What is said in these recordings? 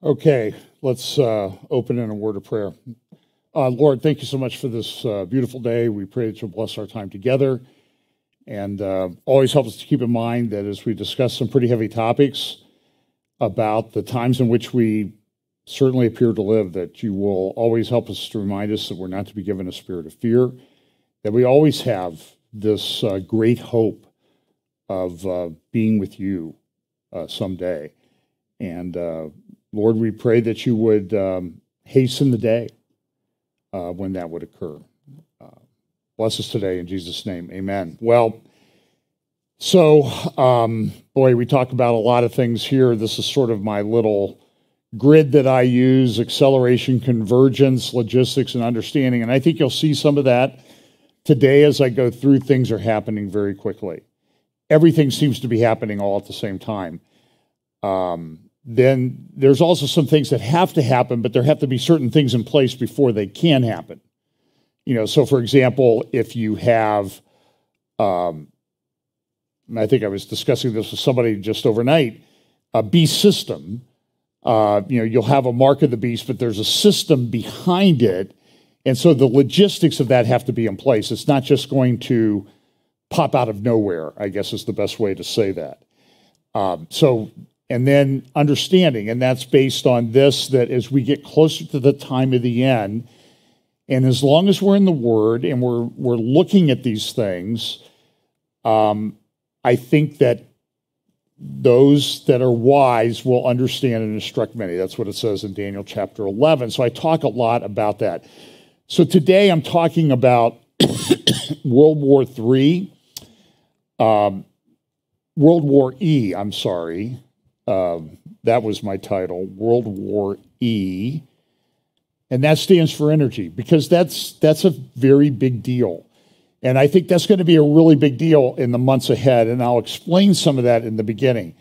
Okay, let's open in a word of prayer. Lord, thank you so much for this beautiful day. We pray that you'll bless our time together, and always help us to keep in mind that as we discuss some pretty heavy topics about the times in which we certainly appear to live, that you will always help us to remind us that we're not to be given a spirit of fear, that we always have this great hope of being with you someday. And Lord, we pray that you would hasten the day when that would occur. Bless us today in Jesus' name. Amen. Well, so, boy, we talk about a lot of things here. This is sort of my little grid that I use: acceleration, convergence, logistics, and understanding. And I think you'll see some of that today as I go through. Things are happening very quickly. Everything seems to be happening all at the same time. Then there's also some things that have to happen, but there have to be certain things in place before they can happen. You know, so for example, if you have, I think I was discussing this with somebody just overnight, a beast system, you'll have a mark of the beast, but there's a system behind it. And so the logistics of that have to be in place. It's not just going to pop out of nowhere, I guess is the best way to say that. And then understanding, and that's based on this, that as we get closer to the time of the end, and as long as we're in the Word and we're looking at these things, I think that those that are wise will understand and instruct many. That's what it says in Daniel chapter 11. So I talk a lot about that. So today I'm talking about World War III, World War E, I'm sorry. That was my title, World War E. And that stands for energy, because that's a very big deal. And I think that's going to be a really big deal in the months ahead, and I'll explain some of that in the beginning.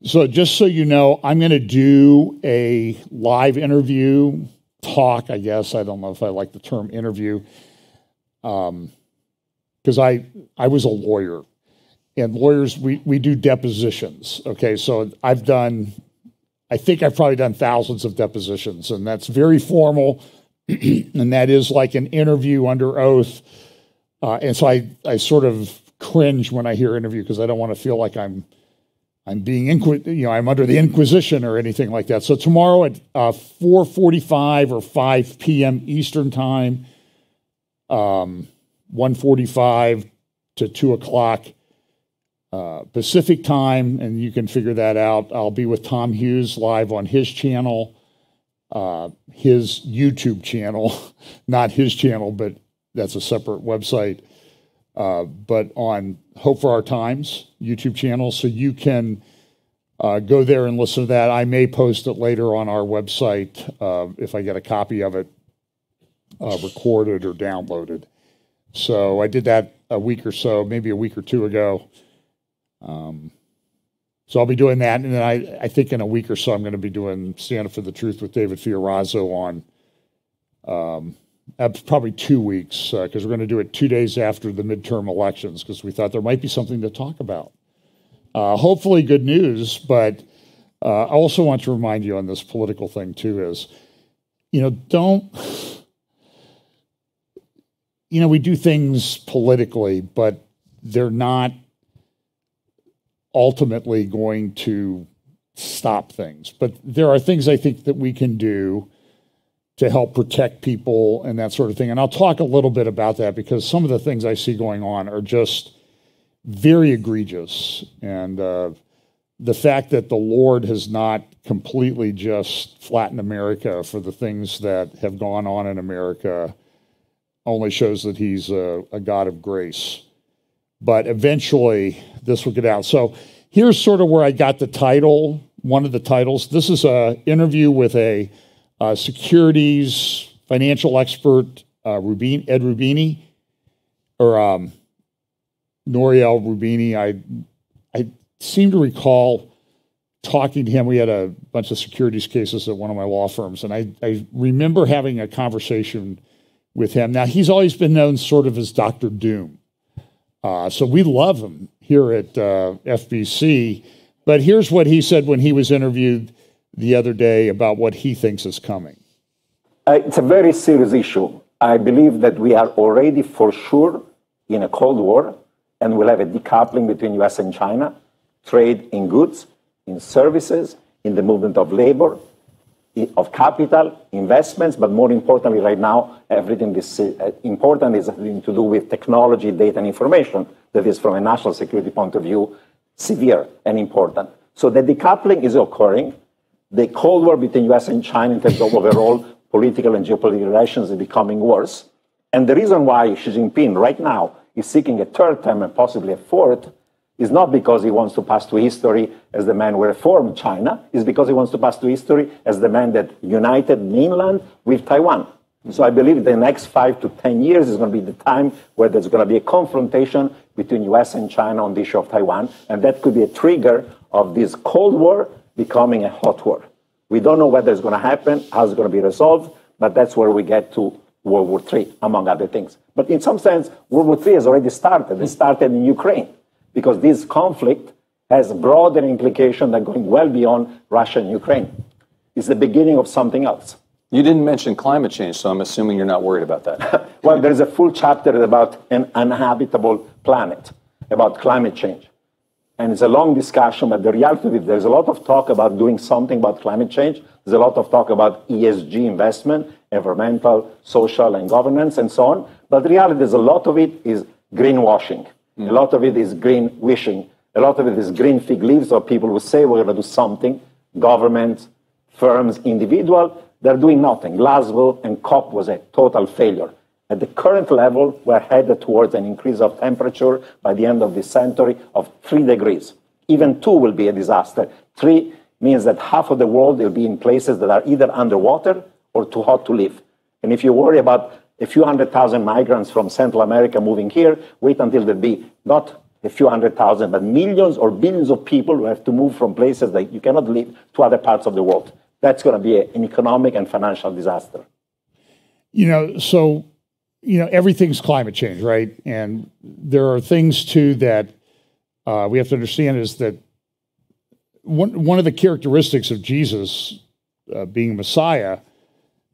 So just so you know, I'm going to do a live interview, talk, I guess. I don't know if I like the term interview, because I was a lawyer. And lawyers, we do depositions, okay? So I think I've probably done thousands of depositions, and that's very formal, and that is like an interview under oath. And so I sort of cringe when I hear interview, because I don't want to feel like I'm being, I'm under the Inquisition or anything like that. So tomorrow at 4:45 or 5 p.m. Eastern Time, 1:45 to 2 o'clock Pacific Time, and you can figure that out. I'll be with Tom Hughes live on his channel, his YouTube channel, not his channel, but that's a separate website, but on Hope for Our Times YouTube channel. So you can go there and listen to that. I may post it later on our website if I get a copy of it recorded or downloaded. So I did that a week or so, maybe a week or two ago. So I'll be doing that, and then I think in a week or so I'm going to be doing Stand Up for the Truth with David Fiorazzo on probably 2 weeks, because we're going to do it 2 days after the midterm elections, because we thought there might be something to talk about. Hopefully good news, but I also want to remind you on this political thing too is, we do things politically, but they're not ultimately going to stop things. But there are things I think that we can do to help protect people and that sort of thing. And I'll talk a little bit about that, because some of the things I see going on are just very egregious. And the fact that the Lord has not completely just flattened America for the things that have gone on in America only shows that he's a God of grace. But eventually this will get out. So here's sort of where I got the title, one of the titles. This is an interview with a securities financial expert, Ed Rubini, or Nouriel Roubini. I seem to recall talking to him. We had a bunch of securities cases at one of my law firms, and I remember having a conversation with him. Now, he's always been known sort of as Dr. Doom. So we love him here at FBC. But here's what he said when he was interviewed. the other day about what he thinks is coming. It's a very serious issue. I believe that we are already for sure in a Cold War, and we'll have a decoupling between US and China, trade in goods, in services, in the movement of labor, of capital, investments, but more importantly right now, everything this important is having to do with technology, data, and information that is from a national security point of view, severe and important. So the decoupling is occurring. The Cold War between US and China in terms of overall political and geopolitical relations is becoming worse. And the reason why Xi Jinping right now is seeking a third term and possibly a fourth is not because he wants to pass to history as the man who reformed China, it's because he wants to pass to history as the man that united mainland with Taiwan. So I believe the next 5 to 10 years is going to be the time where there's going to be a confrontation between US and China on the issue of Taiwan, and that could be a trigger of this Cold War becoming a hot war. We don't know whether it's going to happen, how it's going to be resolved, but that's where we get to World War III, among other things. But in some sense, World War III has already started. It started in Ukraine, because this conflict has broader implications than going well beyond Russia and Ukraine. It's the beginning of something else. You didn't mention climate change, so I'm assuming you're not worried about that. Well, there's a full chapter about an uninhabitable planet, about climate change. And it's a long discussion, but the reality of it, there's a lot of talk about doing something about climate change. There's a lot of talk about ESG investment, environmental, social, and governance, and so on. But the reality is a lot of it is greenwashing. A lot of it is green wishing. A lot of it is green fig leaves of people who say we're going to do something. Governments, firms, individual, they're doing nothing. Glasgow and COP was a total failure. At the current level, we're headed towards an increase of temperature by the end of this century of 3 degrees. Even 2 will be a disaster. 3 means that half of the world will be in places that are either underwater or too hot to live. And if you worry about a few 100,000 migrants from Central America moving here, wait until there be not a few 100,000, but millions or billions of people who have to move from places that you cannot live to other parts of the world. That's going to be an economic and financial disaster. Everything's climate change, right? And there are things too that we have to understand is that one of the characteristics of Jesus being Messiah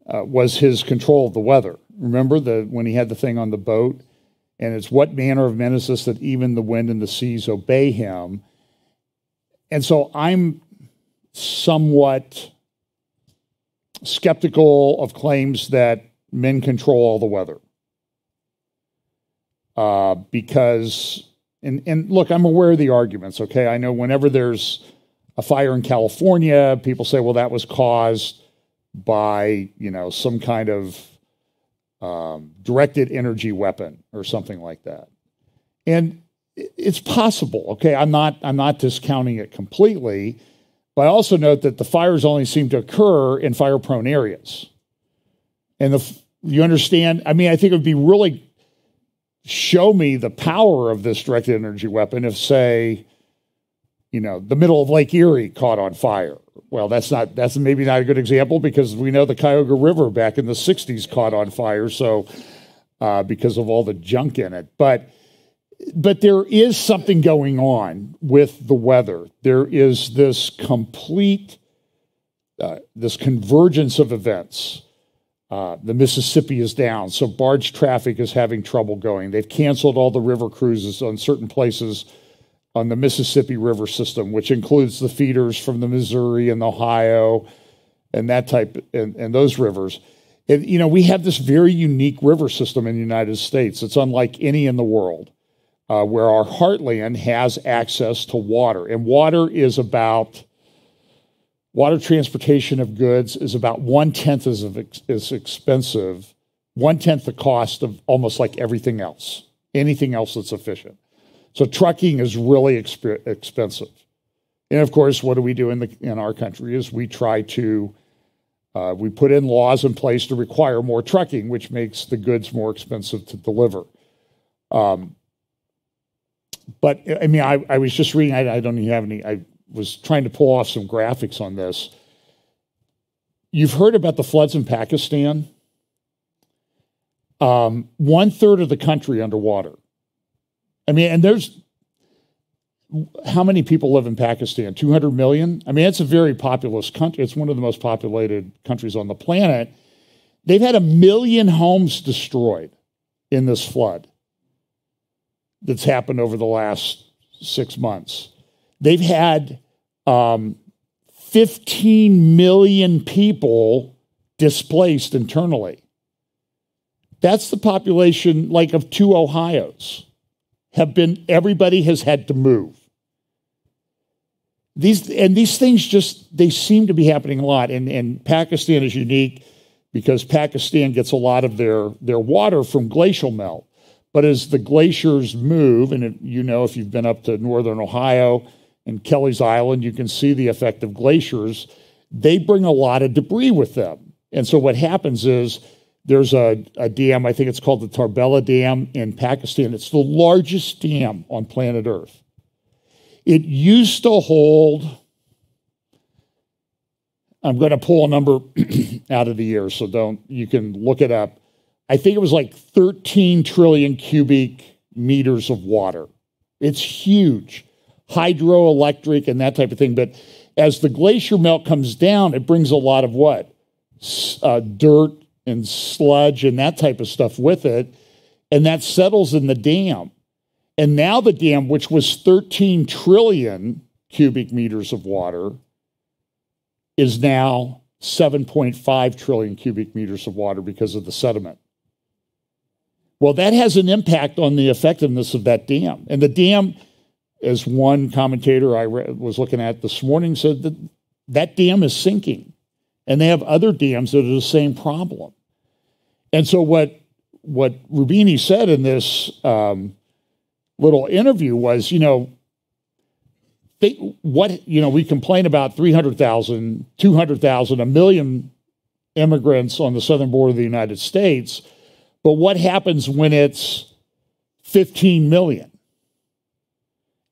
was his control of the weather. Remember when he had the thing on the boat? And it's what manner of men is this that even the wind and the seas obey him? And so I'm somewhat skeptical of claims that men control all the weather. Because, and look, I'm aware of the arguments, okay? I know whenever there's a fire in California, people say, well, that was caused by, some kind of directed energy weapon or something like that. And it's possible, okay? I'm not discounting it completely, but I also note that the fires only seem to occur in fire-prone areas. And you understand, I think it would be really show me the power of this directed energy weapon if, say, the middle of Lake Erie caught on fire. Well, that's maybe not a good example because we know the Cuyahoga River back in the 60s caught on fire, so because of all the junk in it. But there is something going on with the weather. There is this complete, this convergence of events. The Mississippi is down, so barge traffic is having trouble going. They've canceled all the river cruises on certain places on the Mississippi River system, which includes the feeders from the Missouri and the Ohio and that type, and those rivers. And, we have this very unique river system in the United States. It's unlike any in the world, where our heartland has access to water. And water transportation of goods is about 1/10 as expensive, 1/10 the cost of almost like everything else, anything else that's efficient. So trucking is really expensive. And of course, what do we do in our country is we try to, we put in laws in place to require more trucking, which makes the goods more expensive to deliver. But I was just reading, I don't even have any, I was trying to pull off some graphics on this. You've heard about the floods in Pakistan? 1/3 of the country underwater. And how many people live in Pakistan? 200 million? I mean, it's a very populous country. It's one of the most populated countries on the planet. They've had 1 million homes destroyed in this flood that's happened over the last 6 months. They've had 15 million people displaced internally. That's the population like of 2 Ohios. Everybody has had to move. These things just, they seem to be happening a lot. And Pakistan is unique because Pakistan gets a lot of their water from glacial melt. But as the glaciers move, and if you've been up to northern Ohio and Kelly's Island, you can see the effect of glaciers. They bring a lot of debris with them. And so what happens is there's a dam, I think it's called the Tarbela Dam in Pakistan. It's the largest dam on planet Earth. It used to hold, I'm going to pull a number out of the air, so you can look it up. I think it was like 13 trillion cubic meters of water. It's huge. Hydroelectric and that type of thing. But as the glacier melt comes down, it brings a lot of what? Dirt and sludge and that type of stuff with it. And that settles in the dam. And now the dam, which was 13 trillion cubic meters of water, is now 7.5 trillion cubic meters of water because of the sediment. Well, that has an impact on the effectiveness of that dam. And the dam, as one commentator I was looking at this morning said, that dam is sinking. And they have other dams that are the same problem. And so what Roubini said in this little interview was, we complain about 300,000, 200,000, 1 million immigrants on the southern border of the United States. But what happens when it's 15 million?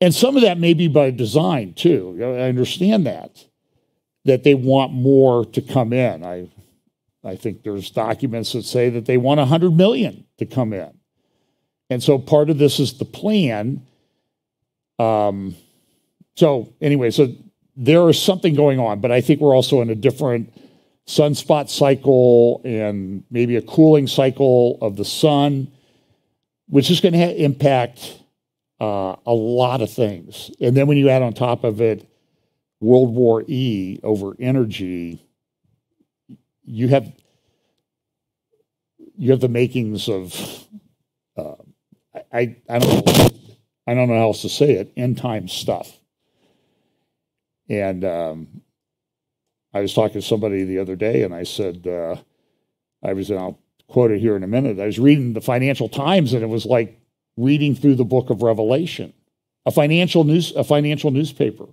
And some of that may be by design, too. I understand that they want more to come in. I think there's documents that say that they want 100 million to come in. And so part of this is the plan. So there is something going on, but I think we're also in a different sunspot cycle and maybe a cooling cycle of the sun, which is going to impact a lot of things. And then when you add on top of it World War E over energy, you have the makings of I don't know how else to say it, end time stuff. And I was talking to somebody the other day, and I said, I'll quote it here in a minute. I was reading the Financial Times, and it was like reading through the book of Revelation, a financial newspaper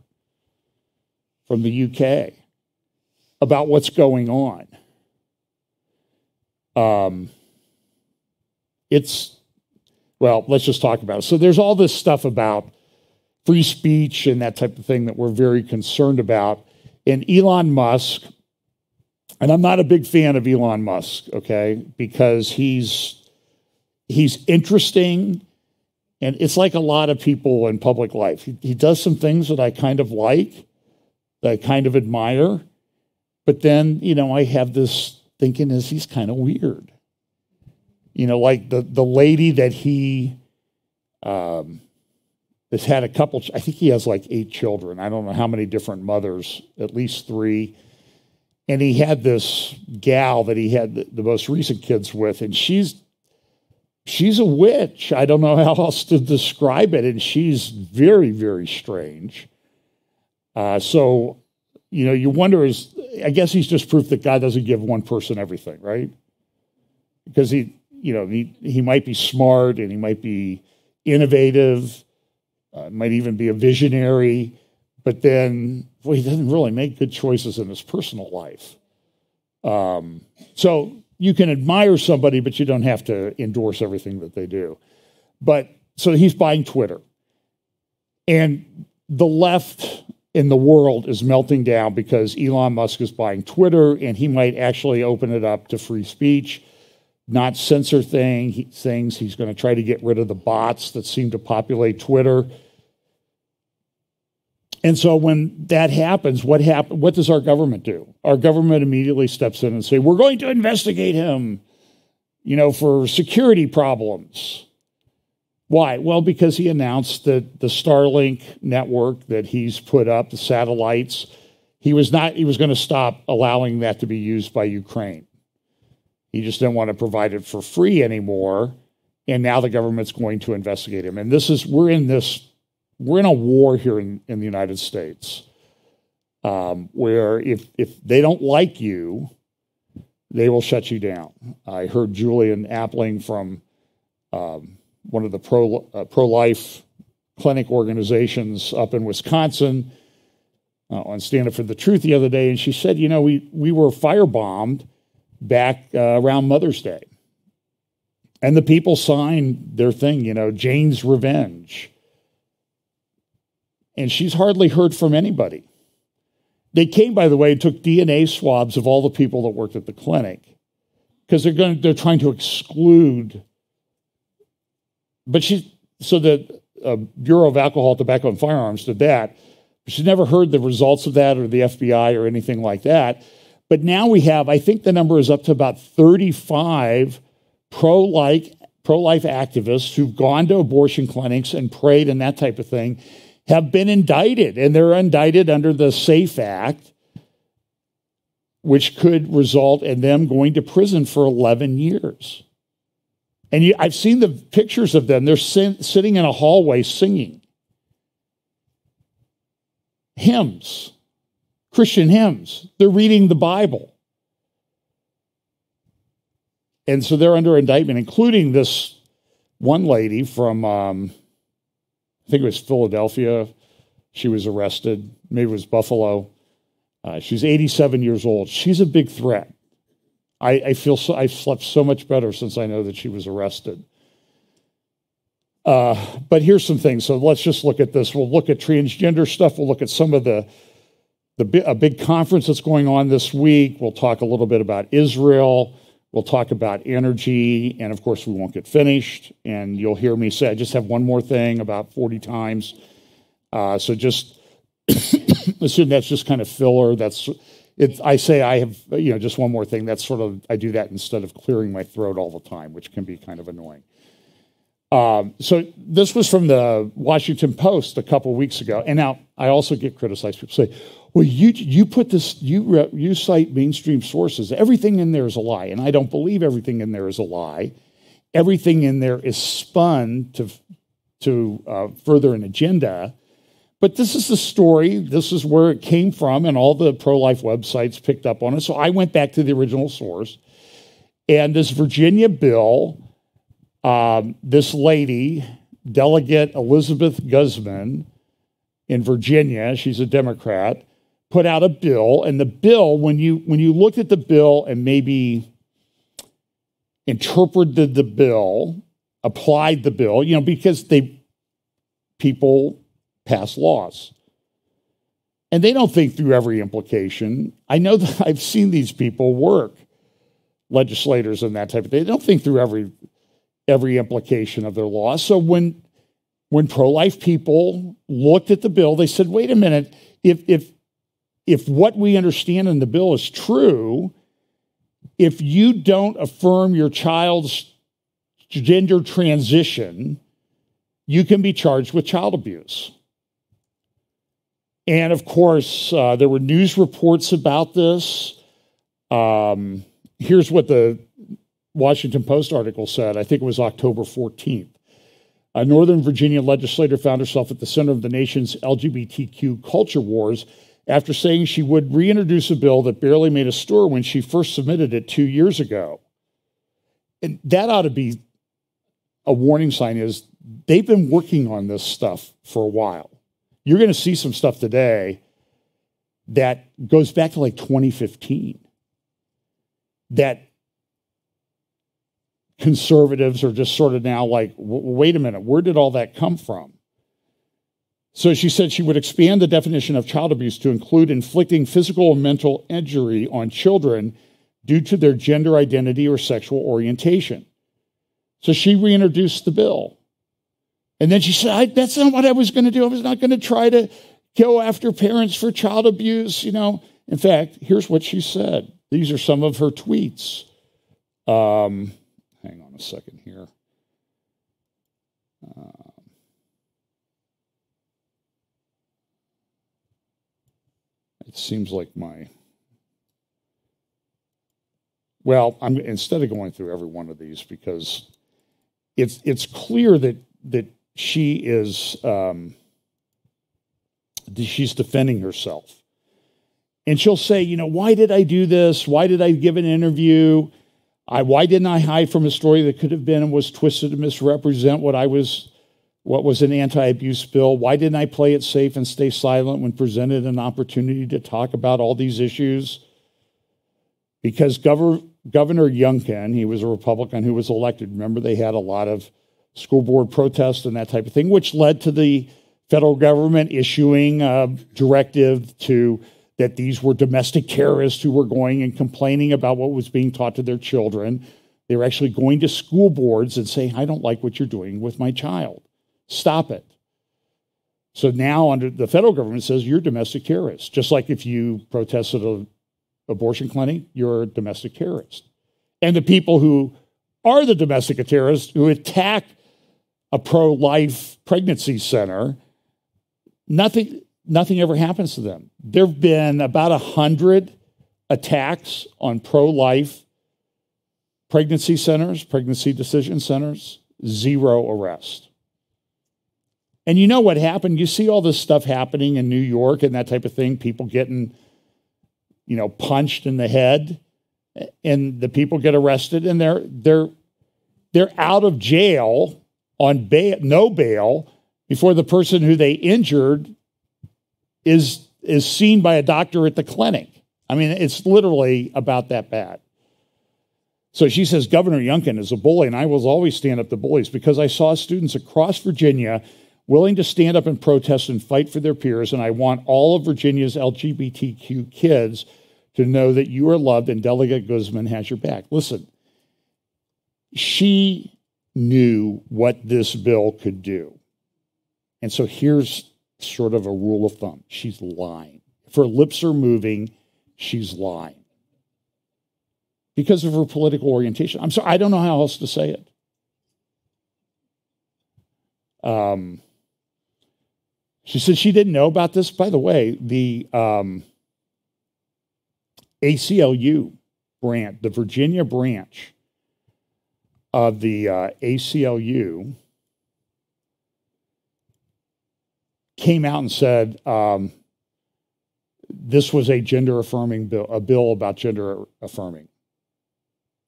from the UK about what's going on. Let's just talk about it. So there's all this stuff about free speech and that type of thing that we're very concerned about. And Elon Musk, and I'm not a big fan of Elon Musk, okay, because he's interesting, and it's like a lot of people in public life. He does some things that I kind of like, that I kind of admire, but then, I have this thinking he's kind of weird. Like the lady that he has had a couple, I think he has like 8 children. I don't know how many different mothers, at least 3. And he had this gal that he had the most recent kids with, and she's a witch. I don't know how else to describe it. And she's very, very strange. So, you wonder, I guess he's just proof that God doesn't give one person everything, right? Because he might be smart and he might be innovative, might even be a visionary, but then, he doesn't really make good choices in his personal life. So you can admire somebody, but you don't have to endorse everything that they do. But so he's buying Twitter. And the left in the world is melting down because Elon Musk is buying Twitter, and he might actually open it up to free speech, not censor things. He's going to try to get rid of the bots that seem to populate Twitter. And so when that happens, what does our government do? Our government immediately steps in and say, we're going to investigate him, for security problems. Why? Well, because he announced that the Starlink network that he's put up, the satellites, he was going to stop allowing that to be used by Ukraine. He just didn't want to provide it for free anymore. And now the government's going to investigate him. And we're in a war here in the United States, where if they don't like you, they will shut you down. I heard Julian Appling from one of the pro-life clinic organizations up in Wisconsin on Stand Up for the Truth the other day, and she said, we were firebombed back around Mother's Day. And the people signed their thing, Jane's Revenge. And she's hardly heard from anybody. They came, by the way, and took DNA swabs of all the people that worked at the clinic because they're trying to exclude. But so the Bureau of Alcohol, Tobacco, and Firearms did that. But she's never heard the results of that or the FBI or anything like that. But now we have, I think the number is up to about 35 pro-life activists who've gone to abortion clinics and prayed and that type of thing, have been indicted, and they're indicted under the SAFE Act, which could result in them going to prison for 11 years. And I've seen the pictures of them. They're sitting in a hallway singing hymns, Christian hymns. They're reading the Bible. And so they're under indictment, including this one lady from, I think it was Philadelphia. She was arrested. Maybe it was Buffalo. She's 87 years old. She's a big threat. I've slept so much better since I know that she was arrested. But here's some things. So let's just look at this. We'll look at transgender stuff. We'll look at some of a big conference that's going on this week. We'll talk a little bit about Israel. We'll talk about energy. And of course, we won't get finished. And you'll hear me say, I just have one more thing about 40 times. So just assume that's just kind of filler. I say I have, just one more thing. That's I do that instead of clearing my throat all the time, which can be kind of annoying. So this was from the Washington Post a couple of weeks ago. And now I also get criticized. People say, well, you put this, you cite mainstream sources. Everything in there is a lie. And I don't believe everything in there is a lie. Everything in there is spun to further an agenda. But this is the story. This is where it came from. And all the pro-life websites picked up on it. So I went back to the original source. And this Virginia bill, this lady, Delegate Elizabeth Guzman in Virginia, she's a Democrat, put out a bill. And the bill, when you looked at the bill and maybe interpreted the bill, applied the bill, because people pass laws. And they don't think through every implication. I know that I've seen these people work, legislators and that type of thing. They don't think through every implication of their law. So when pro-life people looked at the bill, they said, wait a minute, if what we understand in the bill is true, if you don't affirm your child's gender transition, you can be charged with child abuse. And of course, there were news reports about this. Here's what the Washington Post article said. I think it was October 14th. A Northern Virginia legislator found herself at the center of the nation's LGBTQ culture wars after saying she would reintroduce a bill that barely made a stir when she first submitted it 2 years ago. And that ought to be a warning sign. Is they've been working on this stuff for a while. You're going to see some stuff today that goes back to like 2015. That conservatives are just sort of now like, wait a minute, where did all that come from? So she said she would expand the definition of child abuse to include inflicting physical or mental injury on children due to their gender identity or sexual orientation. So she reintroduced the bill. And then she said, that's not what I was going to do. I was not going to try to go after parents for child abuse. In fact, here's what she said. These are some of her tweets. Hang on a second here. It seems like instead of going through every one of these, because it's clear that she is she's defending herself. And she'll say, why did I do this? Why did I give an interview? Why didn't I hide from a story that could have been and was twisted to misrepresent what was an anti-abuse bill? Why didn't I play it safe and stay silent when presented an opportunity to talk about all these issues? Because Governor Youngkin, he was a Republican who was elected. Remember, they had a lot of school board protests and that type of thing, which led to the federal government issuing a directive that these were domestic terrorists who were going and complaining about what was being taught to their children. They were actually going to school boards and saying, I don't like what you're doing with my child. Stop it. So now under the federal government says you're a domestic terrorist. Just like if you protested an abortion clinic, you're a domestic terrorist. And the people who are the domestic terrorists who attack a pro-life pregnancy center, nothing ever happens to them. There have been about 100 attacks on pro-life pregnancy centers, pregnancy decision centers, 0 arrests. And you know what happened? You see all this stuff happening in New York and that type of thing, people getting, punched in the head, and the people get arrested, and they're out of jail on no bail before the person who they injured is seen by a doctor at the clinic. I mean, it's literally about that bad. So she says, Governor Youngkin is a bully, and I will always stand up to bullies because I saw students across Virginia willing to stand up and protest and fight for their peers, and I want all of Virginia's LGBTQ kids to know that you are loved and Delegate Guzman has your back. Listen, she knew what this bill could do. And so here's sort of a rule of thumb. She's lying. If her lips are moving, she's lying. Because of her political orientation. I'm sorry, I don't know how else to say it. She said she didn't know about this. By the way, the ACLU branch, the Virginia branch of the ACLU came out and said this was a gender-affirming bill, a bill about gender-affirming.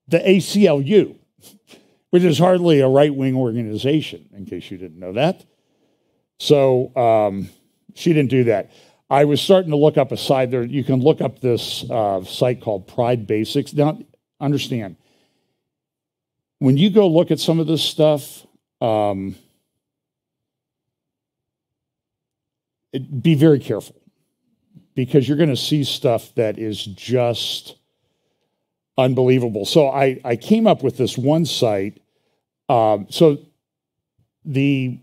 The ACLU, which is hardly a right-wing organization, in case you didn't know that. So she didn't do that. I was starting to look up a site there. You can look up this site called Pride Basics. Now, understand, when you go look at some of this stuff, be very careful, because you're going to see stuff that is just unbelievable. So I came up with this one site. So the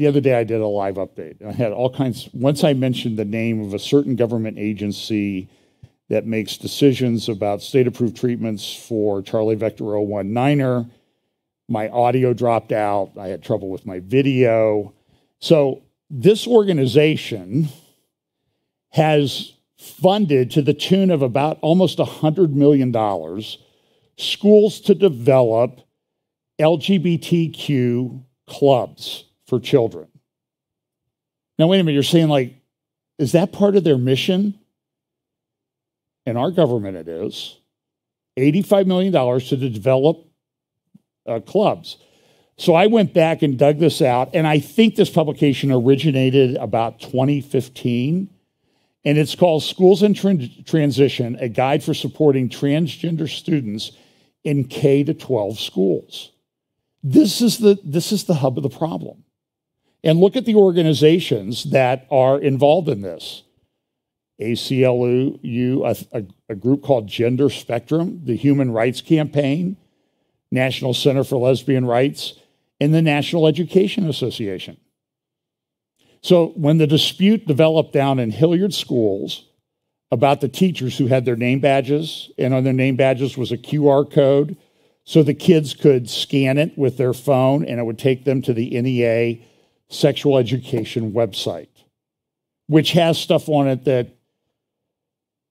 other day I did a live update. I had all kinds. Once I mentioned the name of a certain government agency that makes decisions about state-approved treatments for Charlie Vector 019er, my audio dropped out. I had trouble with my video. So this organization has funded, to the tune of about almost $100 million, schools to develop LGBTQ clubs for children. Now, wait a minute, you're saying, is that part of their mission? In our government, it is. $85 million to develop clubs. So I went back and dug this out, and I think this publication originated about 2015, and it's called Schools in Transition, a guide for supporting transgender students in K-12 schools. This is the hub of the problem. And look at the organizations that are involved in this. ACLU, a group called Gender Spectrum, the Human Rights Campaign, National Center for Lesbian Rights, and the National Education Association. So when the dispute developed down in Hilliard schools about the teachers who had their name badges, and on their name badges was a QR code, so the kids could scan it with their phone and it would take them to the NEA sexual education website, which has stuff on it that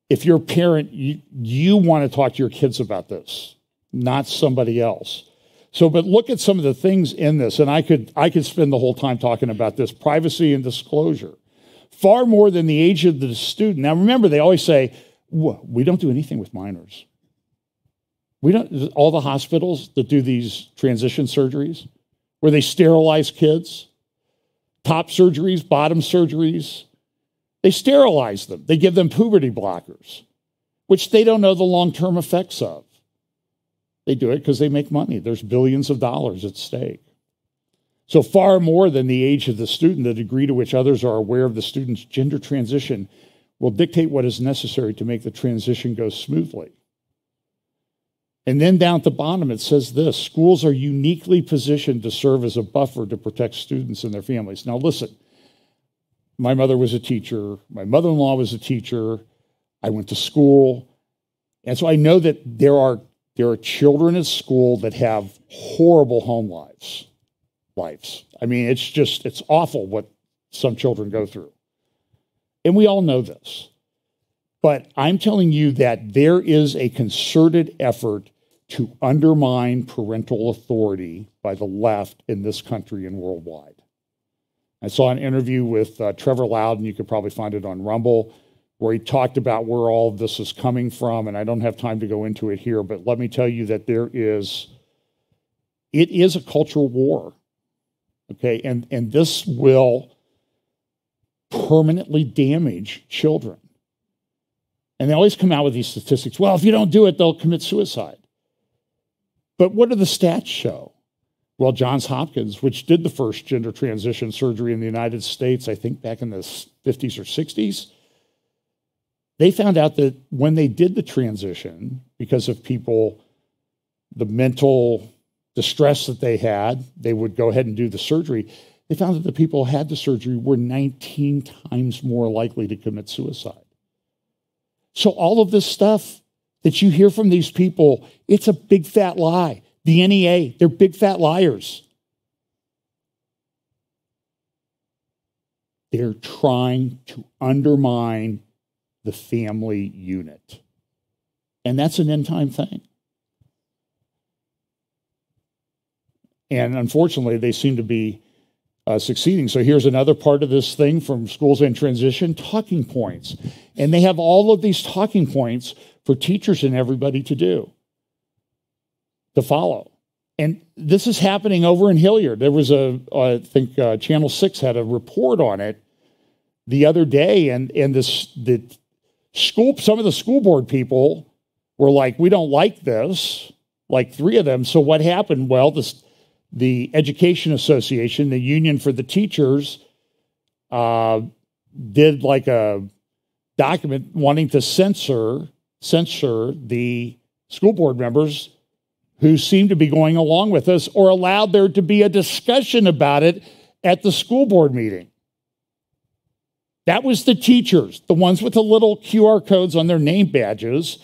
if you're a parent, you want to talk to your kids about this, not somebody else. So, but look at some of the things in this, and I could spend the whole time talking about this, privacy and disclosure. Far more than the age of the student. Now remember, they always say, we don't do anything with minors. We don't, all the hospitals that do these transition surgeries, where they sterilize kids, top surgeries, bottom surgeries, they sterilize them. They give them puberty blockers, which they don't know the long-term effects of. They do it because they make money. There's billions of dollars at stake. So far more than the age of the student, the degree to which others are aware of the student's gender transition will dictate what is necessary to make the transition go smoothly. And then down at the bottom, it says this: schools are uniquely positioned to serve as a buffer to protect students and their families. Now listen, my mother was a teacher. My mother-in-law was a teacher. I went to school. And so I know that there are children at school that have horrible home lives. I mean, it's awful what some children go through. And we all know this. But I'm telling you that there is a concerted effort to undermine parental authority by the left in this country and worldwide. I saw an interview with Trevor Loudon, you could probably find it on Rumble, where he talked about where all of this is coming from, and I don't have time to go into it here, but let me tell you that it is a cultural war, okay? And this will permanently damage children. And they always come out with these statistics. Well, if you don't do it, they'll commit suicide. But what do the stats show? Well, Johns Hopkins, which did the first gender transition surgery in the United States, I think back in the 50s or 60s, they found out that when they did the transition, because of the mental distress that they had, they would go ahead and do the surgery. They found that the people who had the surgery were 19 times more likely to commit suicide. So all of this stuff that you hear from these people, it's a big fat lie. The NEA, they're big fat liars. They're trying to undermine the family unit. And that's an end time thing. And unfortunately, they seem to be succeeding. So here's another part of this thing from Schools in Transition, talking points. And they have all of these talking points for teachers and everybody to follow. And this is happening over in Hilliard. There was I think Channel 6 had a report on it the other day, and some of the school board people were like, we don't like this, like 3 of them. So what happened? Well, the Education Association, the union for the teachers, did like a document wanting to censor the school board members who seemed to be going along with us, or allowed there to be a discussion about it at the school board meeting. That was the teachers, the ones with the little QR codes on their name badges.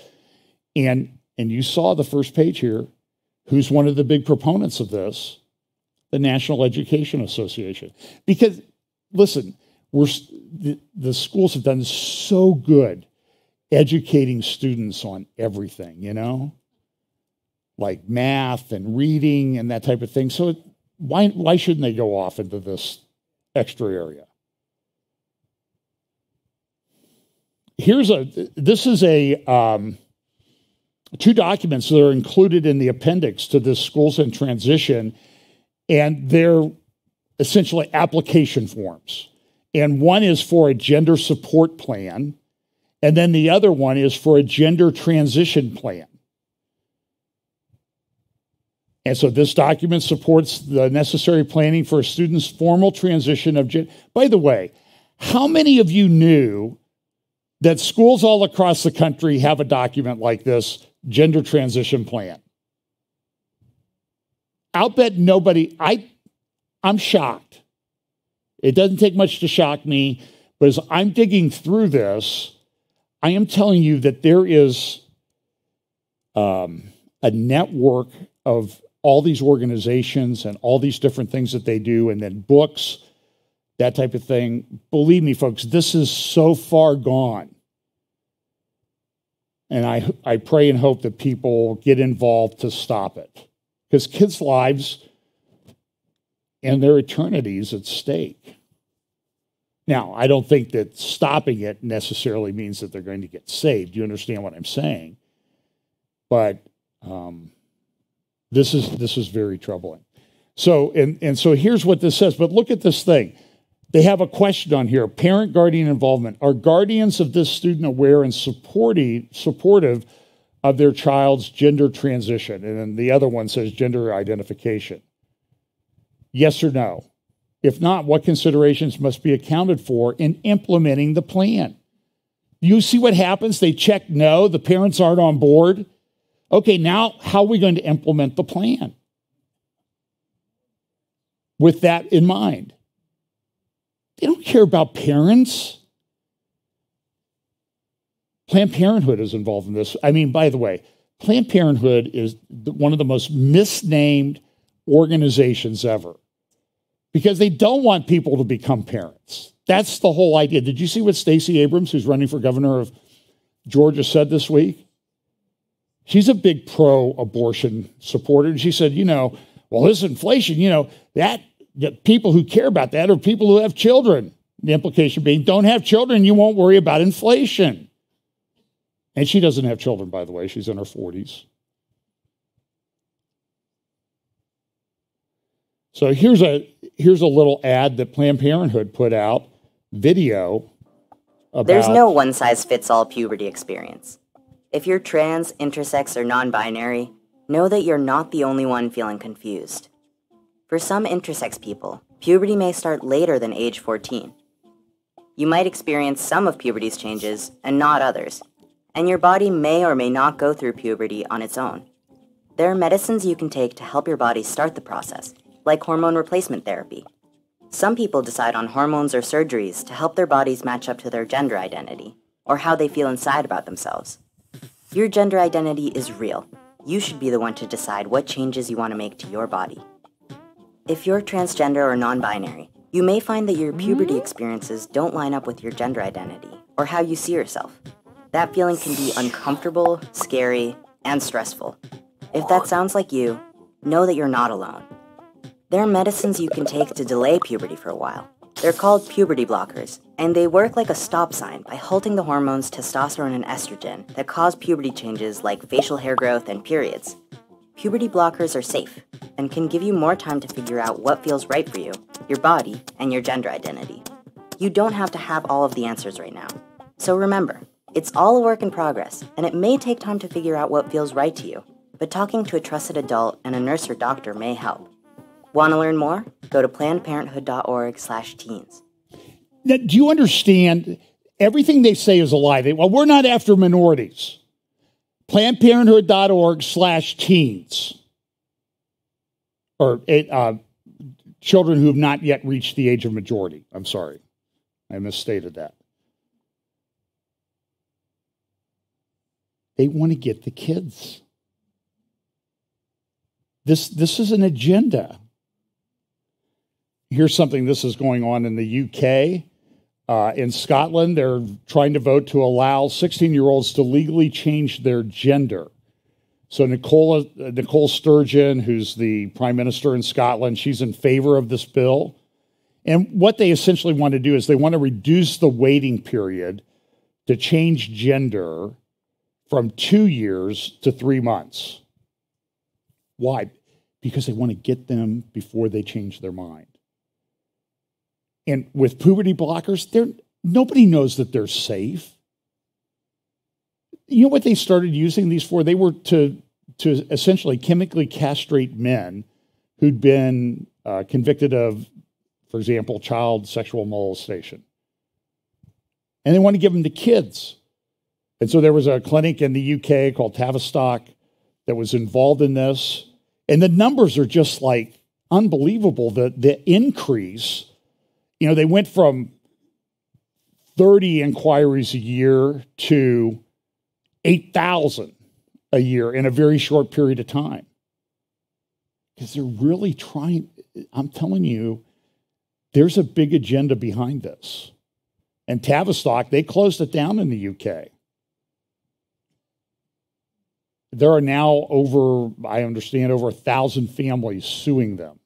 And you saw the first page here. Who's one of the big proponents of this? The National Education Association. Because, listen, the schools have done so good educating students on everything, like math and reading and that type of thing. So why shouldn't they go off into this extra area? This is 2 documents that are included in the appendix to this Schools in Transition, and they're essentially application forms. And one is for a gender support plan, and then the other one is for a gender transition plan. And so this document supports the necessary planning for a student's formal transition of gender. By the way, how many of you knew that schools all across the country have a document like this, gender transition plan? I'll bet nobody, I'm shocked It doesn't take much to shock me, but as I'm digging through this, I am telling you that there is a network of all these organizations and all these different things that they do, and then books, that type of thing. Believe me, folks, this is so far gone. And I pray and hope that people get involved to stop it. Because kids' lives and their eternities at stake. Now, I don't think that stopping it necessarily means that they're going to get saved. You understand what I'm saying? But this is very troubling. So so here's what this says. But look at this thing. They have a question on here: parent-guardian involvement. Are guardians of this student aware and supportive of their child's gender transition? And then the other one says gender identification. Yes or no? If not, what considerations must be accounted for in implementing the plan? You see what happens? They check no, the parents aren't on board. Okay, now how are we going to implement the plan? With that in mind. They don't care about parents. Planned Parenthood is involved in this. I mean, by the way, Planned Parenthood is one of the most misnamed organizations ever because they don't want people to become parents. That's the whole idea. Did you see what Stacey Abrams, who's running for governor of Georgia, said this week? She's a big pro-abortion supporter. And she said, well, this inflation, that people who care about that are people who have children. The implication being, don't have children, you won't worry about inflation. And she doesn't have children, by the way. She's in her 40s. So here's a little ad that Planned Parenthood put out, video about... There's no one-size-fits-all puberty experience. If you're trans, intersex, or non-binary, know that you're not the only one feeling confused. For some intersex people, puberty may start later than age 14. You might experience some of puberty's changes and not others, and your body may or may not go through puberty on its own. There are medicines you can take to help your body start the process, like hormone replacement therapy. Some people decide on hormones or surgeries to help their bodies match up to their gender identity, or how they feel inside about themselves. Your gender identity is real. You should be the one to decide what changes you want to make to your body. If you're transgender or non-binary, you may find that your puberty experiences don't line up with your gender identity or how you see yourself. That feeling can be uncomfortable, scary, and stressful. If that sounds like you, know that you're not alone. There are medicines you can take to delay puberty for a while. They're called puberty blockers, and they work like a stop sign by halting the hormones testosterone and estrogen that cause puberty changes like facial hair growth and periods. Puberty blockers are safe and can give you more time to figure out what feels right for you, your body, and your gender identity. You don't have to have all of the answers right now. So remember, it's all a work in progress, and it may take time to figure out what feels right to you, but talking to a trusted adult and a nurse or doctor may help. Want to learn more? Go to PlannedParenthood.org/teens. Now, do you understand? Everything they say is a lie. We're not after minorities. PlannedParenthood.org/teens. Or children who have not yet reached the age of majority. I'm sorry. I misstated that. They want to get the kids. This is an agenda. Here's something this is going on in the UK. In Scotland, they're trying to vote to allow 16-year-olds to legally change their gender. So Nicole Sturgeon, who's the Prime Minister in Scotland, she's in favor of this bill. And what they essentially want to do is they want to reduce the waiting period to change gender from 2 years to 3 months. Why? Because they want to get them before they change their mind. And with puberty blockers, nobody knows that they're safe. You know what they started using these for? They were to essentially chemically castrate men who'd been convicted of, for example, child sexual molestation. And they want to give them to kids. And so there was a clinic in the UK called Tavistock that was involved in this. And the numbers are just like unbelievable. The increase They went from 30 inquiries a year to 8,000 a year in a very short period of time. Because they're really trying, I'm telling you, there's a big agenda behind this. And Tavistock, they closed it down in the UK. There are now I understand, over 1,000 families suing them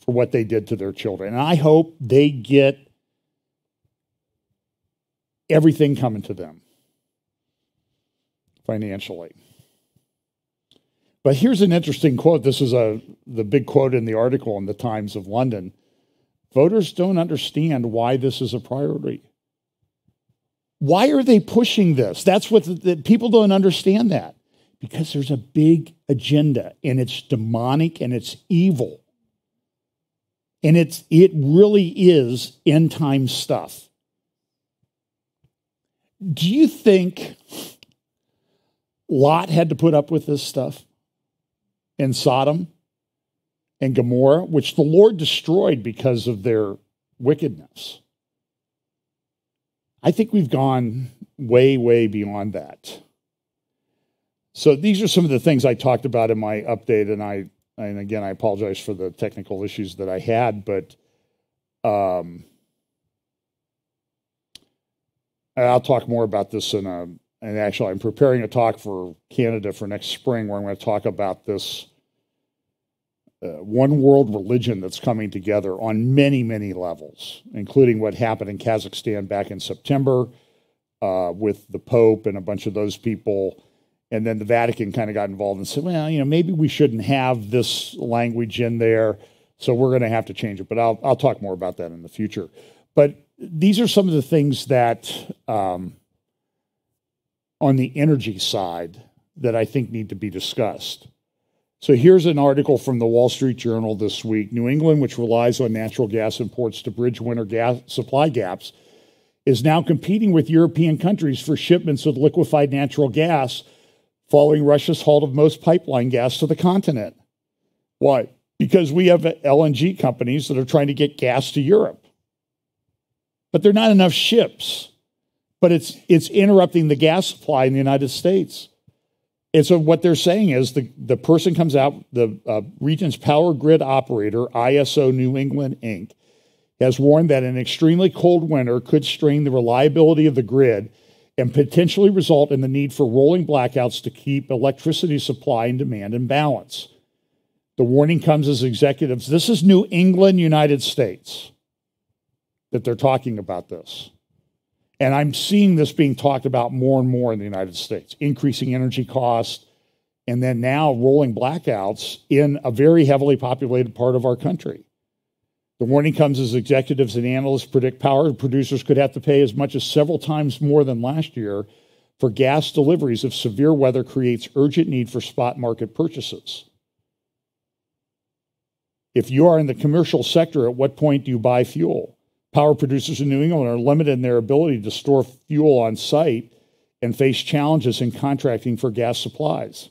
for what they did to their children. And I hope they get everything coming to them financially. But here's an interesting quote. This is the big quote in the article in the Times of London. Voters don't understand why this is a priority. Why are they pushing this? That's what people don't understand that. Because there's a big agenda, and it's demonic and it's evil. And it really is end time stuff. Do you think Lot had to put up with this stuff? In Sodom and Gomorrah, which the Lord destroyed because of their wickedness. I think we've gone way, way beyond that. So these are some of the things I talked about in my update, and again, I apologize for the technical issues that I had, but I'll talk more about this and actually I'm preparing a talk for Canada for next spring where I'm going to talk about this one world religion that's coming together on many, many levels, including what happened in Kazakhstan back in September with the Pope and a bunch of those people. And then the Vatican kind of got involved and said, well, maybe we shouldn't have this language in there, so we're going to have to change it. But I'll talk more about that in the future. But these are some of the things that on the energy side that I think need to be discussed. So here's an article from the Wall Street Journal this week. New England, which relies on natural gas imports to bridge winter gas supply gaps, is now competing with European countries for shipments of liquefied natural gas following Russia's halt of most pipeline gas to the continent. Why? Because we have LNG companies that are trying to get gas to Europe. But there are not enough ships. But it's interrupting the gas supply in the United States. And so what they're saying is the person comes out, the region's power grid operator, ISO New England, Inc., has warned that an extremely cold winter could strain the reliability of the grid and potentially result in the need for rolling blackouts to keep electricity supply and demand in balance. The warning comes as executives, this is New England, United States, that they're talking about this. And I'm seeing this being talked about more and more in the United States, increasing energy costs, and then now rolling blackouts in a very heavily populated part of our country. The warning comes as executives and analysts predict power producers could have to pay as much as several times more than last year for gas deliveries if severe weather creates urgent need for spot market purchases. If you are in the commercial sector, at what point do you buy fuel? Power producers in New England are limited in their ability to store fuel on site and face challenges in contracting for gas supplies.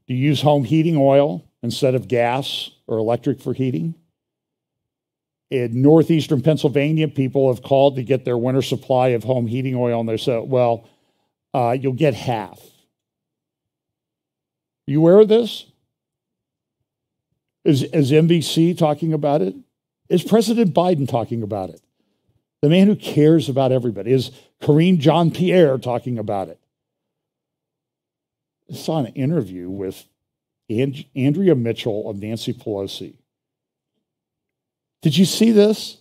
Do you use home heating oil instead of gas or electric for heating? In northeastern Pennsylvania, people have called to get their winter supply of home heating oil, and they said, well, you'll get half. Are you aware of this? Is NBC talking about it? Is President Biden talking about it? The man who cares about everybody. Is Karine Jean-Pierre talking about it? I saw an interview with Andrea Mitchell of Nancy Pelosi. Did you see this?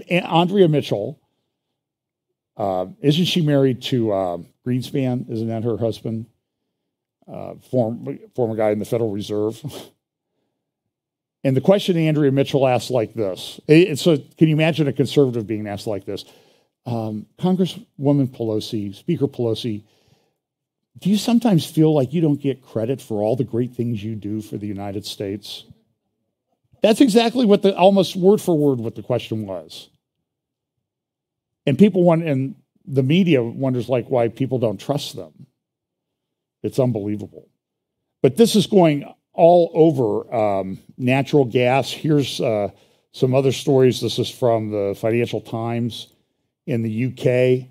Andrea Mitchell, isn't she married to Greenspan? Isn't that her husband? Former guy in the Federal Reserve. And the question Andrea Mitchell asked like this. So can you imagine a conservative being asked like this? Congresswoman Pelosi, Speaker Pelosi, do you sometimes feel like you don't get credit for all the great things you do for the United States? That's exactly what almost word for word what the question was. And and the media wonders like why people don't trust them. It's unbelievable. But this is going all over natural gas. Here's Some other stories, this is from the Financial Times in the UK.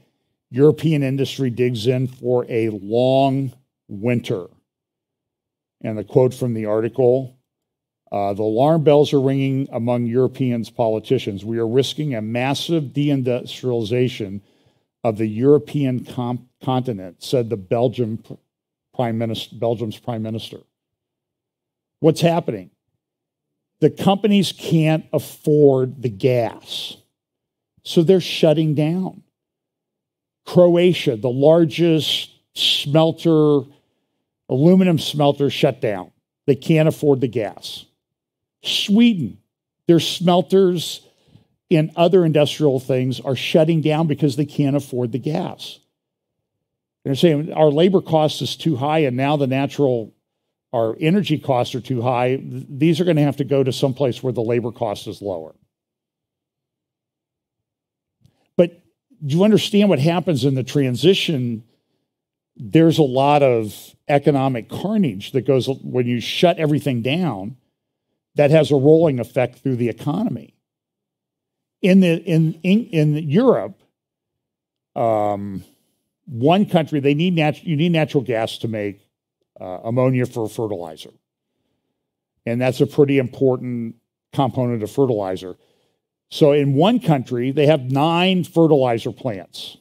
European industry digs in for a long winter. And the quote from the article, the alarm bells are ringing among Europeans politicians. We are risking a massive deindustrialization of the European continent, said the Belgium's Prime Minister. What's happening? The companies can't afford the gas, so they're shutting down. Croatia, the largest aluminum smelter, shut down. They can't afford the gas. Sweden, their smelters and other industrial things are shutting down because they can't afford the gas. They're saying our labor cost is too high, and now our energy costs are too high. These are going to have to go to someplace where the labor cost is lower. But do you understand what happens in the transition? There's a lot of economic carnage that goes when you shut everything down. That has a rolling effect through the economy. In Europe, one country, you need natural gas to make ammonia for fertilizer. And that's a pretty important component of fertilizer. So in one country, they have 9 fertilizer plants.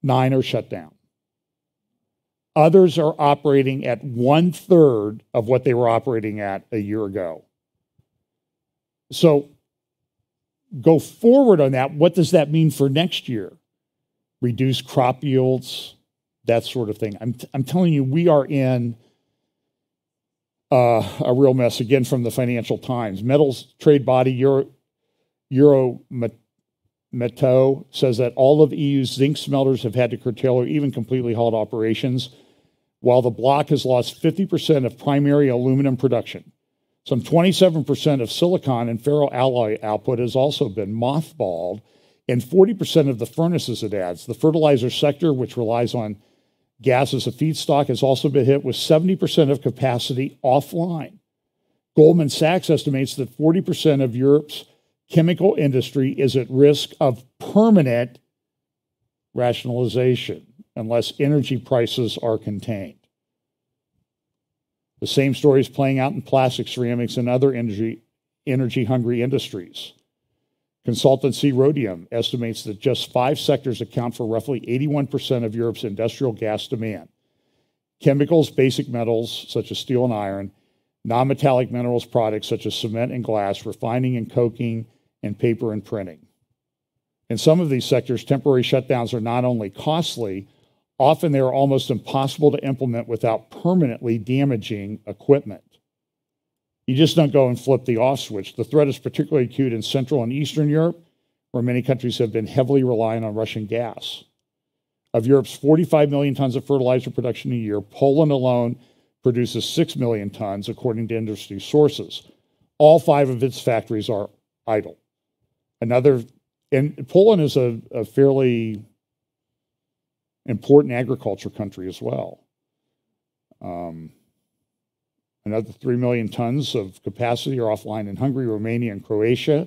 9 are shut down. Others are operating at 1/3 of what they were operating at a year ago. So go forward on that. What does that mean for next year? Reduced crop yields, that sort of thing. I'm telling you, we are in a real mess. Again, from the Financial Times. Metals trade body Eurometaux says that all of EU's zinc smelters have had to curtail or even completely halt operations, while the bloc has lost 50% of primary aluminum production. Some 27% of silicon and ferroalloy output has also been mothballed, and 40% of the furnaces it adds. The fertilizer sector, which relies on gas as a feedstock, has also been hit with 70% of capacity offline. Goldman Sachs estimates that 40% of Europe's chemical industry is at risk of permanent rationalization unless energy prices are contained. The same story is playing out in plastic, ceramics, and other energy-hungry industries. Consultancy Rhodium estimates that just 5 sectors account for roughly 81% of Europe's industrial gas demand. Chemicals, basic metals such as steel and iron, non-metallic minerals products such as cement and glass, refining and coking, and paper and printing. In some of these sectors, temporary shutdowns are not only costly, often they are almost impossible to implement without permanently damaging equipment. You just don't go and flip the off switch. The threat is particularly acute in Central and Eastern Europe, where many countries have been heavily reliant on Russian gas. Of Europe's 45 million tons of fertilizer production a year, Poland alone produces 6 million tons, according to industry sources. All 5 of its factories are idle. And Poland is a fairly important agriculture country as well. Another 3 million tons of capacity are offline in Hungary, Romania, and Croatia.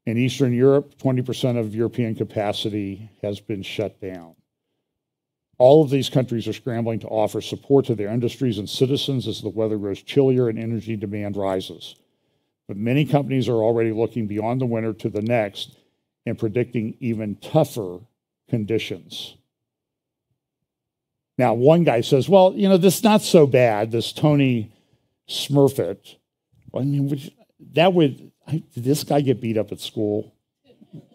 In Eastern Europe, 20% of European capacity has been shut down. All of these countries are scrambling to offer support to their industries and citizens as the weather grows chillier and energy demand rises. But many companies are already looking beyond the winter to the next and predicting even tougher conditions. Now, one guy says, well, you know, this is not so bad, this Tony Smurfett. I mean, did this guy get beat up at school?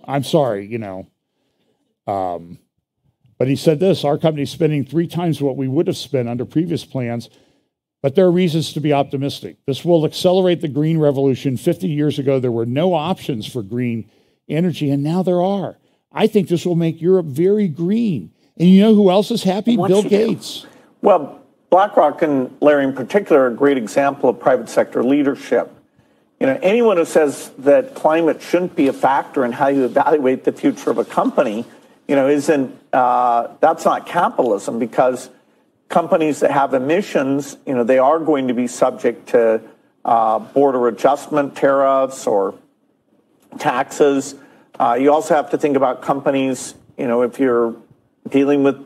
I'm sorry, you know. But he said this, our company is spending 3 times what we would have spent under previous plans, but there are reasons to be optimistic. This will accelerate the green revolution. 50 years ago, there were no options for green energy, and now there are. I think this will make Europe very green. And you know who else is happy? Bill Gates. Well, BlackRock and Larry in particular are a great example of private sector leadership. You know, anyone who says that climate shouldn't be a factor in how you evaluate the future of a company, you know, that's not capitalism, because companies that have emissions, you know, they are going to be subject to border adjustment tariffs or taxes. You also have to think about companies, if you're dealing with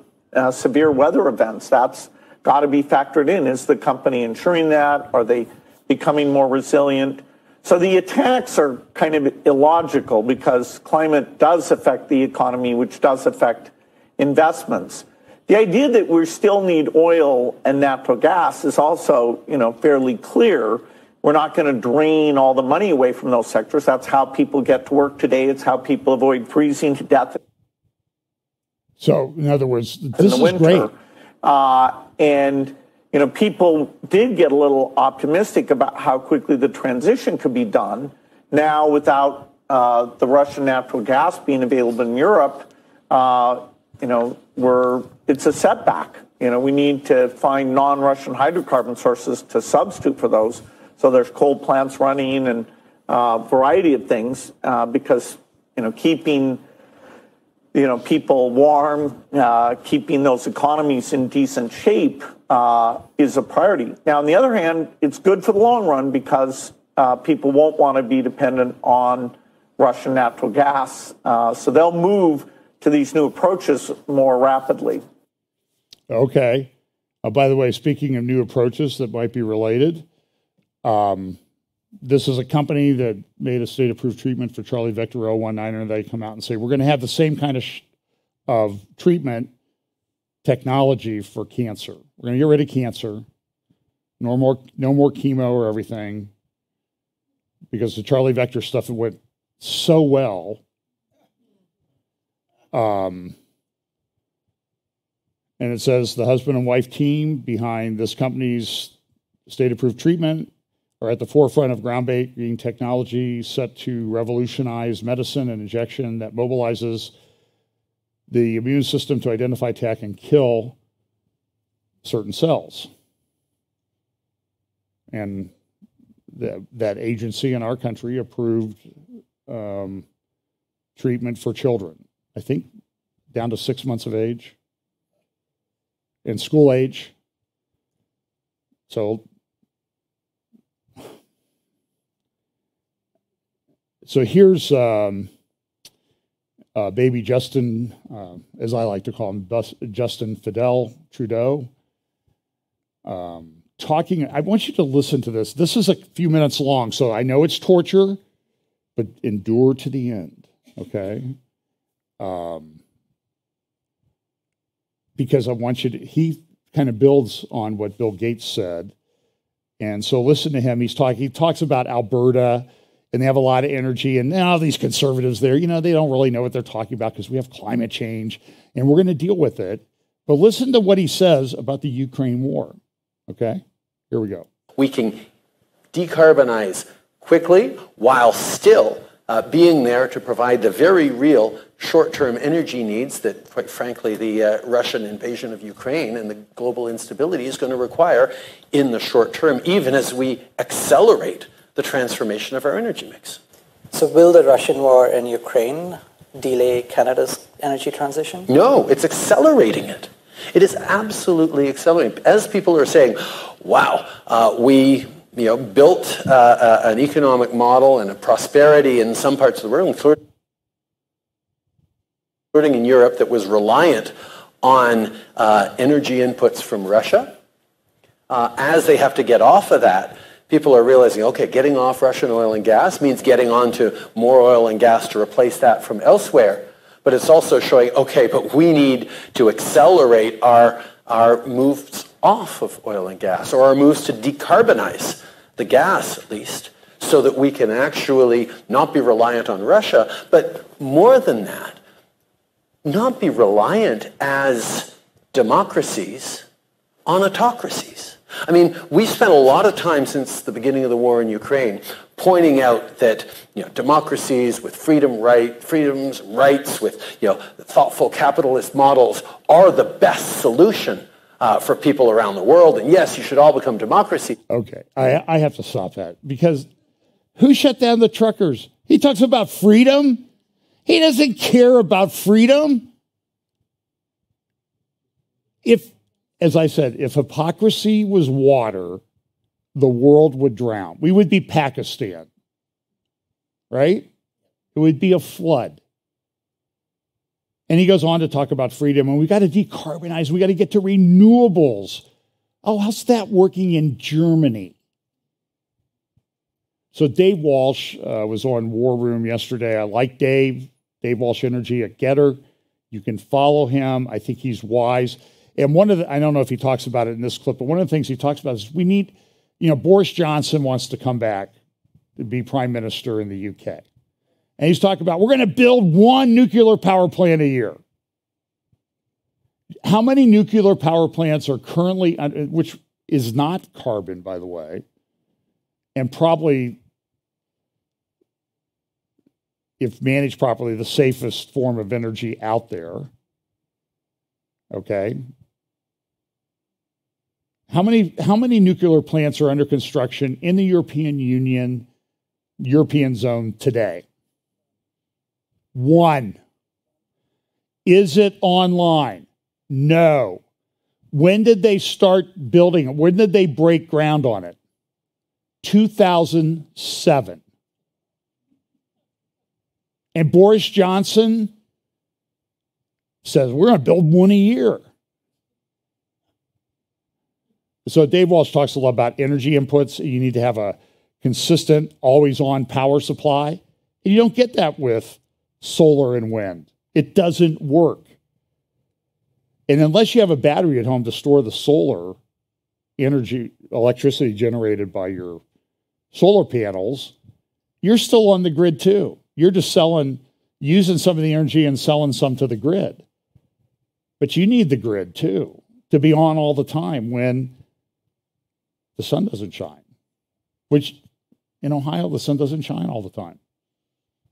severe weather events, that's got to be factored in. Is the company ensuring that? Are they becoming more resilient? So the attacks are kind of illogical because climate does affect the economy, which does affect investments. The idea that we still need oil and natural gas is also, fairly clear. We're not going to drain all the money away from those sectors. That's how people get to work today. It's how people avoid freezing to death. So, in other words, this is great. And people did get a little optimistic about how quickly the transition could be done. Now, without the Russian natural gas being available in Europe, it's a setback. We need to find non-Russian hydrocarbon sources to substitute for those. So there's coal plants running and a variety of things because, keeping people warm, keeping those economies in decent shape is a priority. Now, on the other hand, it's good for the long run because people won't want to be dependent on Russian natural gas. So they'll move to these new approaches more rapidly. Okay. By the way, speaking of new approaches that might be related, this is a company that made a state-approved treatment for Charlie Vector 019, and they come out and say, we're going to have the same kind of treatment technology for cancer. We're going to get rid of cancer. No more chemo or everything, because the Charlie Vector stuff went so well. And it says the husband and wife team behind this company's state-approved treatment are at the forefront of groundbreaking technology set to revolutionize medicine and injection that mobilizes the immune system to identify, attack, and kill certain cells. And that agency in our country approved treatment for children, I think down to 6 months of age, and school age. So here's baby Justin, as I like to call him, Justin Fidel Trudeau, talking. I want you to listen to this. This is a few minutes long, so I know it's torture, but endure to the end, okay? Because I want you to, he kind of builds on what Bill Gates said. And so listen to him. He talks about Alberta, and they have a lot of energy. And now these conservatives there, they don't really know what they're talking about because we have climate change, and we're going to deal with it. But listen to what he says about the Ukraine war, okay? Here we go. We can decarbonize quickly while still being there to provide the very real short-term energy needs that, quite frankly, the Russian invasion of Ukraine and the global instability is going to require in the short term, even as we accelerate the transformation of our energy mix. So will the Russian war in Ukraine delay Canada's energy transition? No, it's accelerating it. It is absolutely accelerating. As people are saying, wow, we built an economic model and a prosperity in some parts of the world, including in Europe, that was reliant on energy inputs from Russia. As they have to get off of that, people are realizing, okay, getting off Russian oil and gas means getting onto more oil and gas to replace that from elsewhere. But it's also showing, okay, but we need to accelerate our moves off of oil and gas, or our moves to decarbonize the gas at least, so that we can actually not be reliant on Russia, but more than that, not be reliant as democracies on autocracies. I mean, we spent a lot of time since the beginning of the war in Ukraine pointing out that democracies with freedoms, rights, with thoughtful capitalist models are the best solution for people around the world. And yes, you should all become democracy. Okay, I have to stop that, because who shut down the truckers? He talks about freedom. He doesn't care about freedom. As I said, if hypocrisy was water, the world would drown. We would be Pakistan, right? It would be a flood. And he goes on to talk about freedom, and we got to decarbonize. We got to get to renewables. Oh, how's that working in Germany? So Dave Walsh was on War Room yesterday. I like Dave Walsh Energy at Getter. You can follow him. I think he's wise. And I don't know if he talks about it in this clip, but one of the things he talks about is we need, Boris Johnson wants to come back to be prime minister in the UK. And he's talking about, we're going to build one nuclear power plant a year. How many nuclear power plants are currently, which is not carbon, by the way, and probably, if managed properly, the safest form of energy out there. Okay. How many nuclear plants are under construction in the European Union, European zone today? One. Is it online? No. When did they start building it? When did they break ground on it? 2007. And Boris Johnson says, we're going to build one a year. So Dave Walsh talks a lot about energy inputs. You need to have a consistent, always-on power supply. And you don't get that with solar and wind. It doesn't work. And unless you have a battery at home to store the solar energy, electricity generated by your solar panels, you're still on the grid too. You're just using some of the energy and selling some to the grid. But you need the grid too to be on all the time when the sun doesn't shine, which in Ohio, the sun doesn't shine all the time.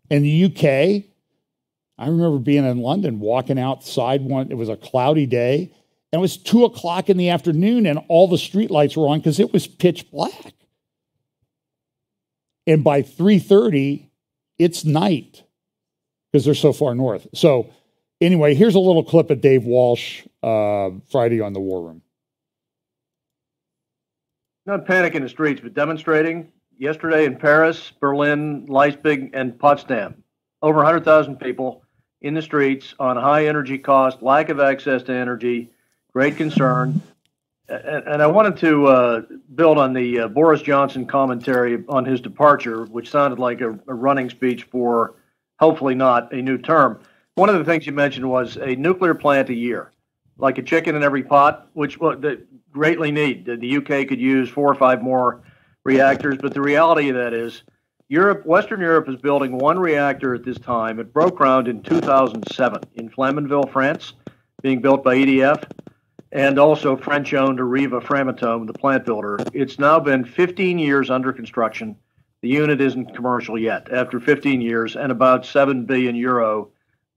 In the UK, I remember being in London, walking outside it was a cloudy day, and it was 2:00 in the afternoon, and all the street lights were on because it was pitch black. And by 3:30, it's night because they're so far north. So anyway, here's a little clip of Dave Walsh Friday on the War Room. Not panic in the streets, but demonstrating. Yesterday in Paris, Berlin, Leipzig, and Potsdam, over 100,000 people in the streets on high energy cost, lack of access to energy, great concern. And I wanted to build on the Boris Johnson commentary on his departure, which sounded like a running speech for hopefully not a new term. One of the things you mentioned was a nuclear plant a year, like a chicken in every pot, which they greatly need. The UK could use 4 or 5 more reactors, but the reality of that is Western Europe is building one reactor at this time. It broke ground in 2007 in Flamanville, France, being built by EDF, and also French-owned Areva Framatome, the plant builder. It's now been 15 years under construction. The unit isn't commercial yet, after 15 years, and about 7 billion euro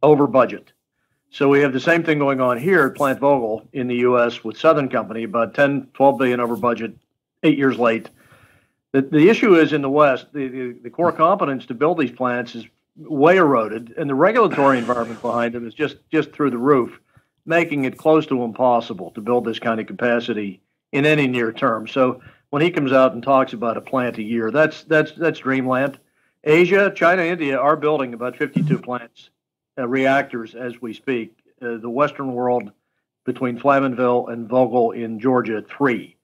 over budget. So we have the same thing going on here at Plant Vogtle in the U.S. with Southern Company, about 10, 12 billion over budget, 8 years late. The issue is in the West, the core competence to build these plants is way eroded, and the regulatory environment behind them is just through the roof, making it close to impossible to build this kind of capacity in any near term. So when he comes out and talks about a plant a year, that's dreamland. Asia, China, India are building about 52 plants, reactors as we speak. The Western world, between Flamanville and Vogtle in Georgia, 3.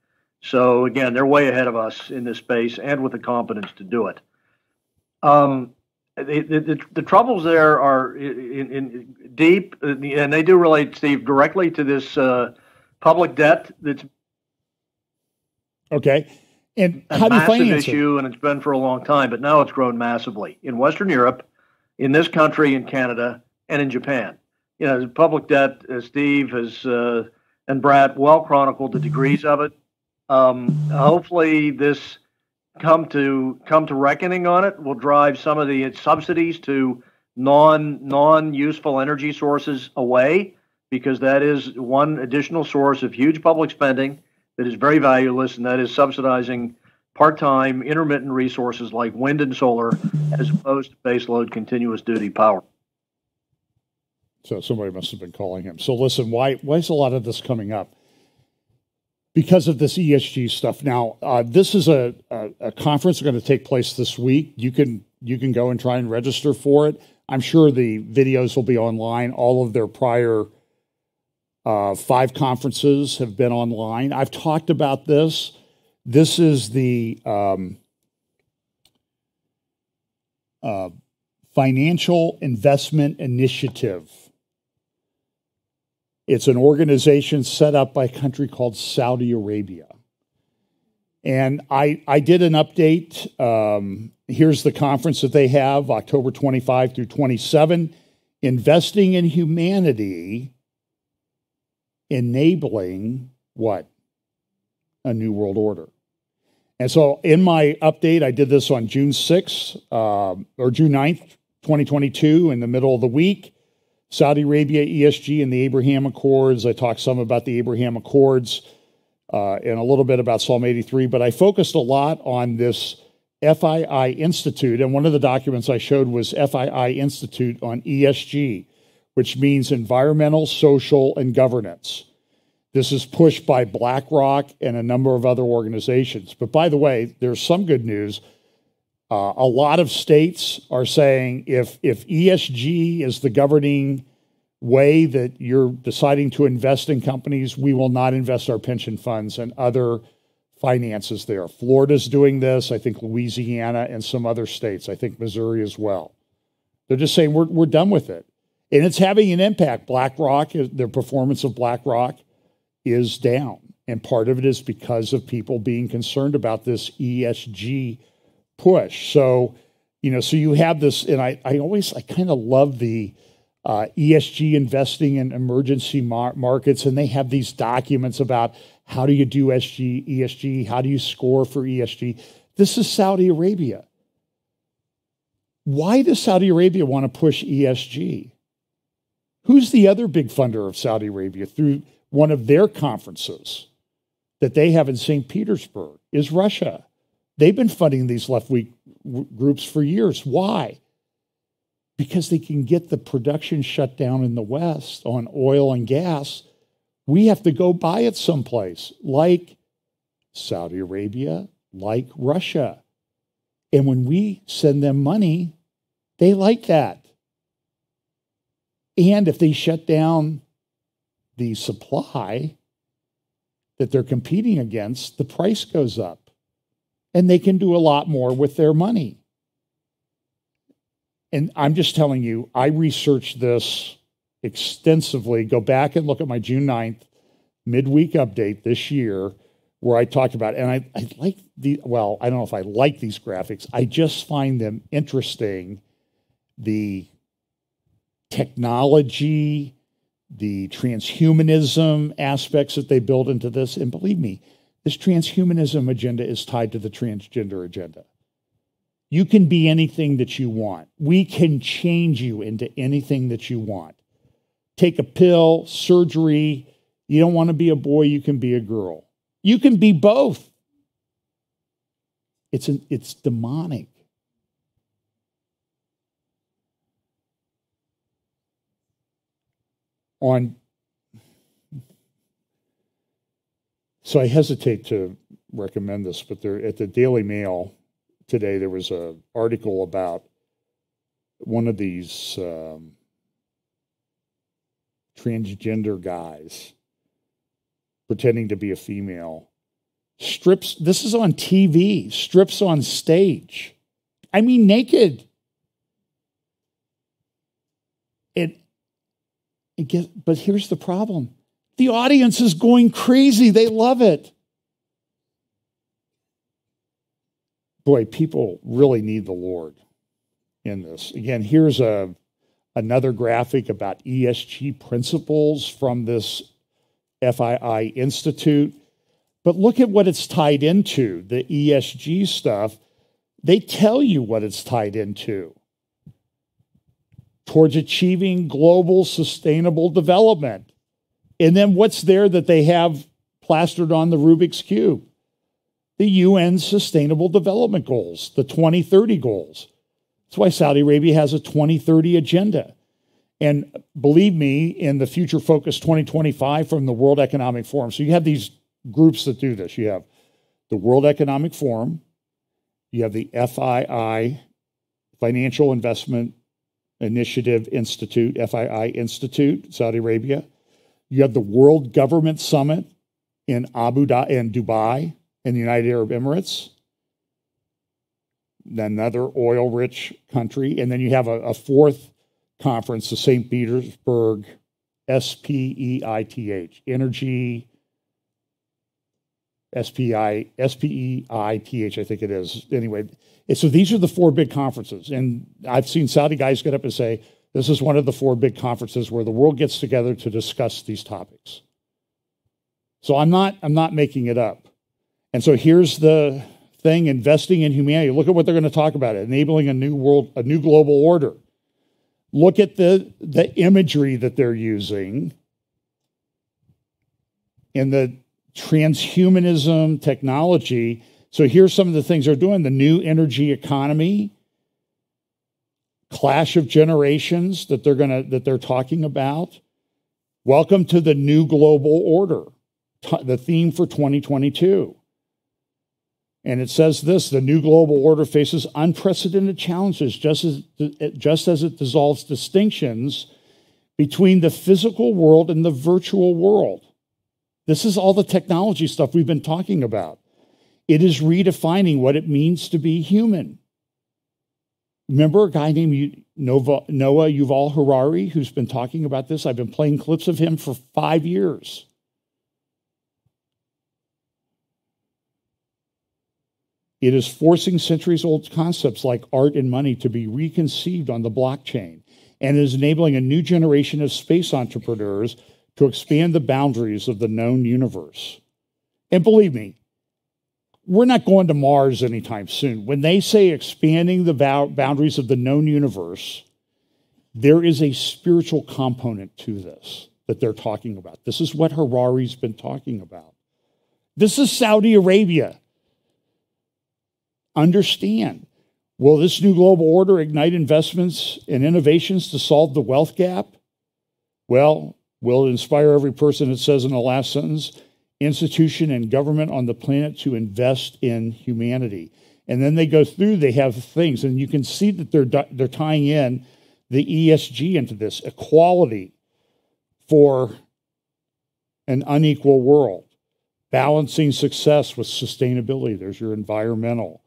So again, they're way ahead of us in this space and with the competence to do it. The troubles there are in deep, and they do relate, Steve, directly to this public debt that's okay. And a how do you massive finance issue, and it's been for a long time, but now it's grown massively in Western Europe, in this country, in Canada, and in Japan. The public debt, Steve has and Brad well chronicled the degrees of it. Hopefully, this come to reckoning on it will drive some of the subsidies to non-useful energy sources away, because that is one additional source of huge public spending that is very valueless, and that is subsidizing part-time intermittent resources like wind and solar as opposed to baseload continuous duty power. So somebody must have been calling him. So listen, why is a lot of this coming up? because of this ESG stuff. Now, this is a conference going to take place this week. You can go and try and register for it. I'm sure the videos will be online. All of their prior 5 conferences have been online. I've talked about this. This is the Financial Investment Initiative. It's an organization set up by a country called Saudi Arabia. And I did an update. Here's the conference that they have, October 25 through 27, Investing in Humanity, Enabling what? A New World Order. And so in my update, I did this on June 6th or June 9th, 2022, in the middle of the week. Saudi Arabia, ESG, and the Abraham Accords. I talked some about the Abraham Accords and a little bit about Psalm 83, but I focused a lot on this FII Institute, and one of the documents I showed was FII Institute on ESG, which means environmental, social, and governance. This is pushed by BlackRock and a number of other organizations. But by the way, there's some good news. A lot of states are saying if ESG is the governing way that you're deciding to invest in companies, we will not invest our pension funds and other finances there. Florida's doing this. I think Louisiana and some other states. I think Missouri as well. They're just saying we're done with it. And it's having an impact. BlackRock, the performance of BlackRock is down. And part of it is because of people being concerned about this ESG push. So, so you have this, and I kind of love the ESG investing in emergency markets, and they have these documents about how do you do ESG, how do you score for ESG. This is Saudi Arabia. Why does Saudi Arabia want to push ESG? Who's the other big funder of Saudi Arabia through one of their conferences that they have in St. Petersburg? Is Russia. They've been funding these left-wing groups for years. Why? Because they can get the production shut down in the West on oil and gas. We have to go buy it someplace, like Saudi Arabia, like Russia. And when we send them money, they like that. And if they shut down the supply that they're competing against, the price goes up. And they can do a lot more with their money. And I'm just telling you, I researched this extensively. Go back and look at my June 9th midweek update this year, where I talked about it. And I like I don't know if I like these graphics. I just find them interesting. The technology, the transhumanism aspects that they build into this. And believe me, this transhumanism agenda is tied to the transgender agenda. You can be anything that you want. We can change you into anything that you want. Take a pill, surgery. You don't want to be a boy, you can be a girl. You can be both. It's demonic. So I hesitate to recommend this, but at the Daily Mail today, there was an article about one of these transgender guys pretending to be a female. This is on TV, strips on stage. I mean, naked. But here's the problem. The audience is going crazy. They love it. Boy, people really need the Lord in this. Again, here's another graphic about ESG principles from this FII Institute. But look at what it's tied into, the ESG stuff. They tell you what it's tied into. Towards achieving global sustainable development. And then what's there that they have plastered on the Rubik's Cube? The UN Sustainable Development Goals, the 2030 goals. That's why Saudi Arabia has a 2030 agenda. And believe me, in the Future Focus 2025 from the World Economic Forum, so you have these groups that do this. You have the World Economic Forum, you have the FII, Financial Investment Initiative Institute, FII Institute, Saudi Arabia. You have the World Government Summit in Abu Dhabi, in Dubai, in the United Arab Emirates, another oil-rich country. And then you have a fourth conference, the St. Petersburg SPEITH, Energy, SPEITH, I think it is. Anyway, so these are the four big conferences. And I've seen Saudi guys get up and say, this is one of the four big conferences where the world gets together to discuss these topics. So I'm not making it up. And so here's the thing, investing in humanity. Look at what they're going to talk about, enabling a new world, a new global order. Look at the imagery that they're using in the transhumanism technology. So here's some of the things they're doing. The new energy economy, clash of generations that they're talking about. Welcome to the new global order, the theme for 2022. And it says this: the new global order faces unprecedented challenges just as it dissolves distinctions between the physical world and the virtual world. This is all the technology stuff we've been talking about. It is redefining what it means to be human. Remember a guy named Noah Yuval Harari who's been talking about this? I've been playing clips of him for 5 years. It is forcing centuries-old concepts like art and money to be reconceived on the blockchain, and is enabling a new generation of space entrepreneurs to expand the boundaries of the known universe. And believe me, we're not going to Mars anytime soon. When they say expanding the boundaries of the known universe, there is a spiritual component to this that they're talking about. This is what Harari's been talking about. This is Saudi Arabia. Understand, will this new global order ignite investments and innovations to solve the wealth gap? Well, will it inspire every person, it says in the last sentence, institution and government on the planet to invest in humanity? And then they go through, they have things, and you can see that they're tying in the ESG into this, equality for an unequal world, balancing success with sustainability. There's your environmental.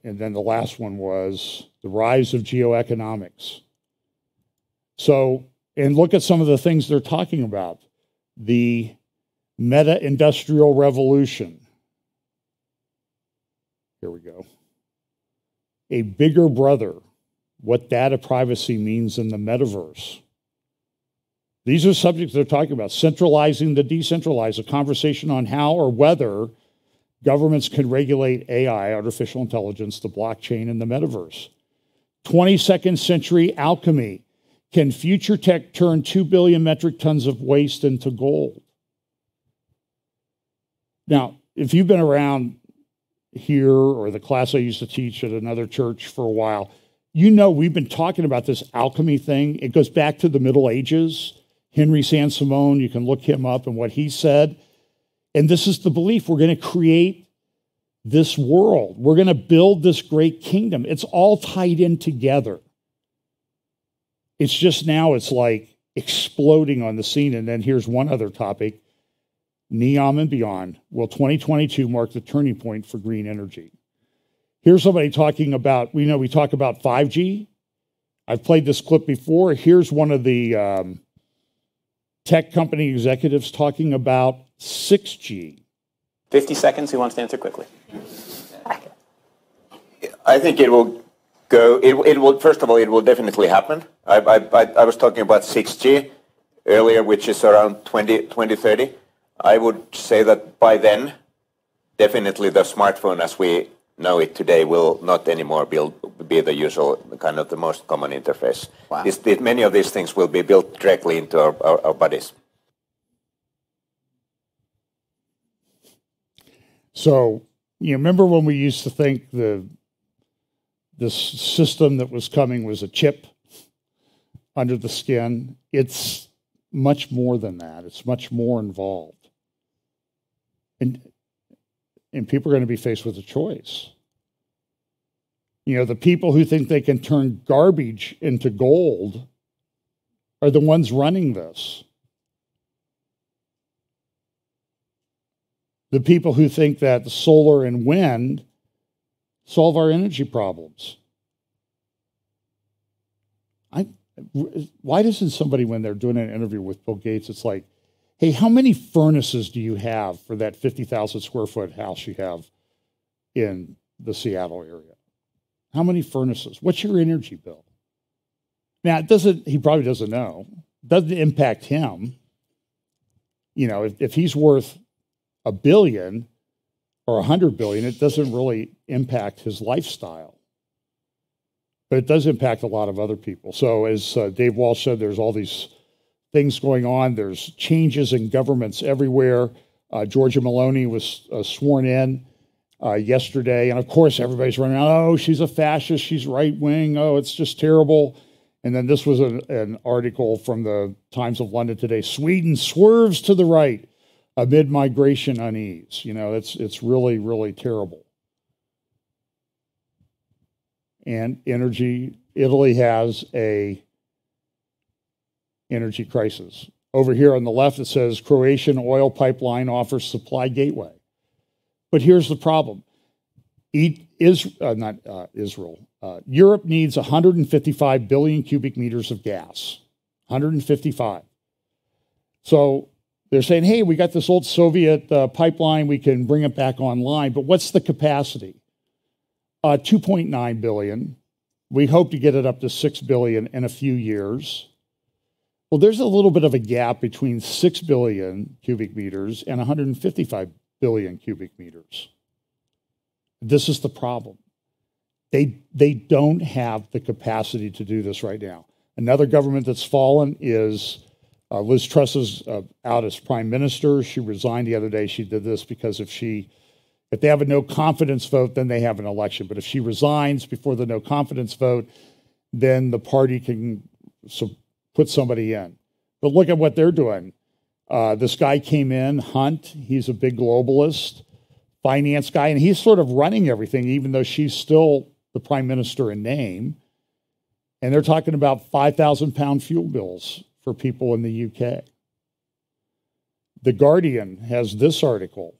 And then the last one was the rise of geoeconomics. So, and look at some of the things they're talking about. The meta-industrial revolution. Here we go. A bigger brother, what data privacy means in the metaverse. These are subjects they're talking about. Centralizing the decentralized, a conversation on how or whether governments can regulate AI, artificial intelligence, the blockchain, and the metaverse. 22nd century alchemy. Can future tech turn 2 billion metric tons of waste into gold? Now, if you've been around here or the class I used to teach at another church for a while, you know we've been talking about this alchemy thing. It goes back to the Middle Ages. Henry Saint-Simon, you can look him up and what he said. And this is the belief. We're going to create this world. We're going to build this great kingdom. It's all tied in together. It's just now it's like exploding on the scene. And then here's one other topic, NEOM and beyond. Will 2022 mark the turning point for green energy? Here's somebody talking about, we talk about 5G. I've played this clip before. Here's one of the tech company executives talking about 6G. 50 seconds, who wants to answer quickly? I think it will go, it will, first of all, it will definitely happen. I was talking about 6G earlier, which is around 2030. I would say that by then, definitely the smartphone as we know it today will not anymore be the usual, kind of the most common interface. Wow. Many of these things will be built directly into our bodies. So, you remember when we used to think this system that was coming was a chip? under the skin. It's much more than that. It's much more involved. And people are going to be faced with a choice. You know, the people who think they can turn garbage into gold are the ones running this. The people who think that solar and wind solve our energy problems. Why doesn't somebody, when they're doing an interview with Bill Gates, it's like, hey, how many furnaces do you have for that 50,000 square foot house you have in the Seattle area? How many furnaces? What's your energy bill? Now, he probably doesn't know. It doesn't impact him. You know, if he's worth $1 billion or $100 billion, it doesn't really impact his lifestyle. But it does impact a lot of other people. So as Dave Walsh said, there's all these things going on. There's changes in governments everywhere. Giorgia Meloni was sworn in yesterday. And of course, everybody's running out, oh, she's a fascist, she's right-wing, oh, it's just terrible. And then this was an article from the Times of London today. Sweden swerves to the right amid migration unease. You know, it's really, really terrible. And energy, Italy has a energy crisis. Over here on the left, it says Croatian oil pipeline offers supply gateway. But here's the problem. Europe needs 155 billion cubic meters of gas. 155. So they're saying, hey, we got this old Soviet pipeline, we can bring it back online, but what's the capacity? 2.9 billion. We hope to get it up to 6 billion in a few years. Well, there's a little bit of a gap between 6 billion cubic meters and 155 billion cubic meters. This is the problem. They don't have the capacity to do this right now. Another government that's fallen is Liz Truss is out as prime minister. She resigned the other day. She did this because if they have a no confidence vote, then they have an election. But if she resigns before the no confidence vote, then the party can put somebody in. But look at what they're doing. This guy came in, Hunt. He's a big globalist, finance guy, and he's sort of running everything, even though she's still the prime minister in name. And they're talking about 5,000-pound fuel bills for people in the UK. The Guardian has this article.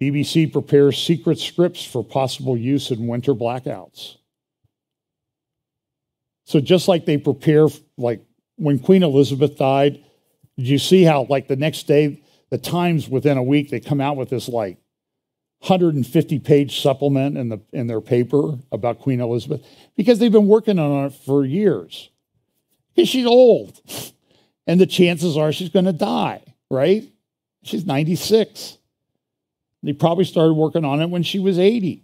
BBC prepares secret scripts for possible use in winter blackouts. So just like they prepare, like when Queen Elizabeth died, did you see how like the next day, the Times within a week, they come out with this like 150-page supplement in their paper about Queen Elizabeth? Because they've been working on it for years. Because she's old. And the chances are she's going to die, right? She's 96. They probably started working on it when she was 80,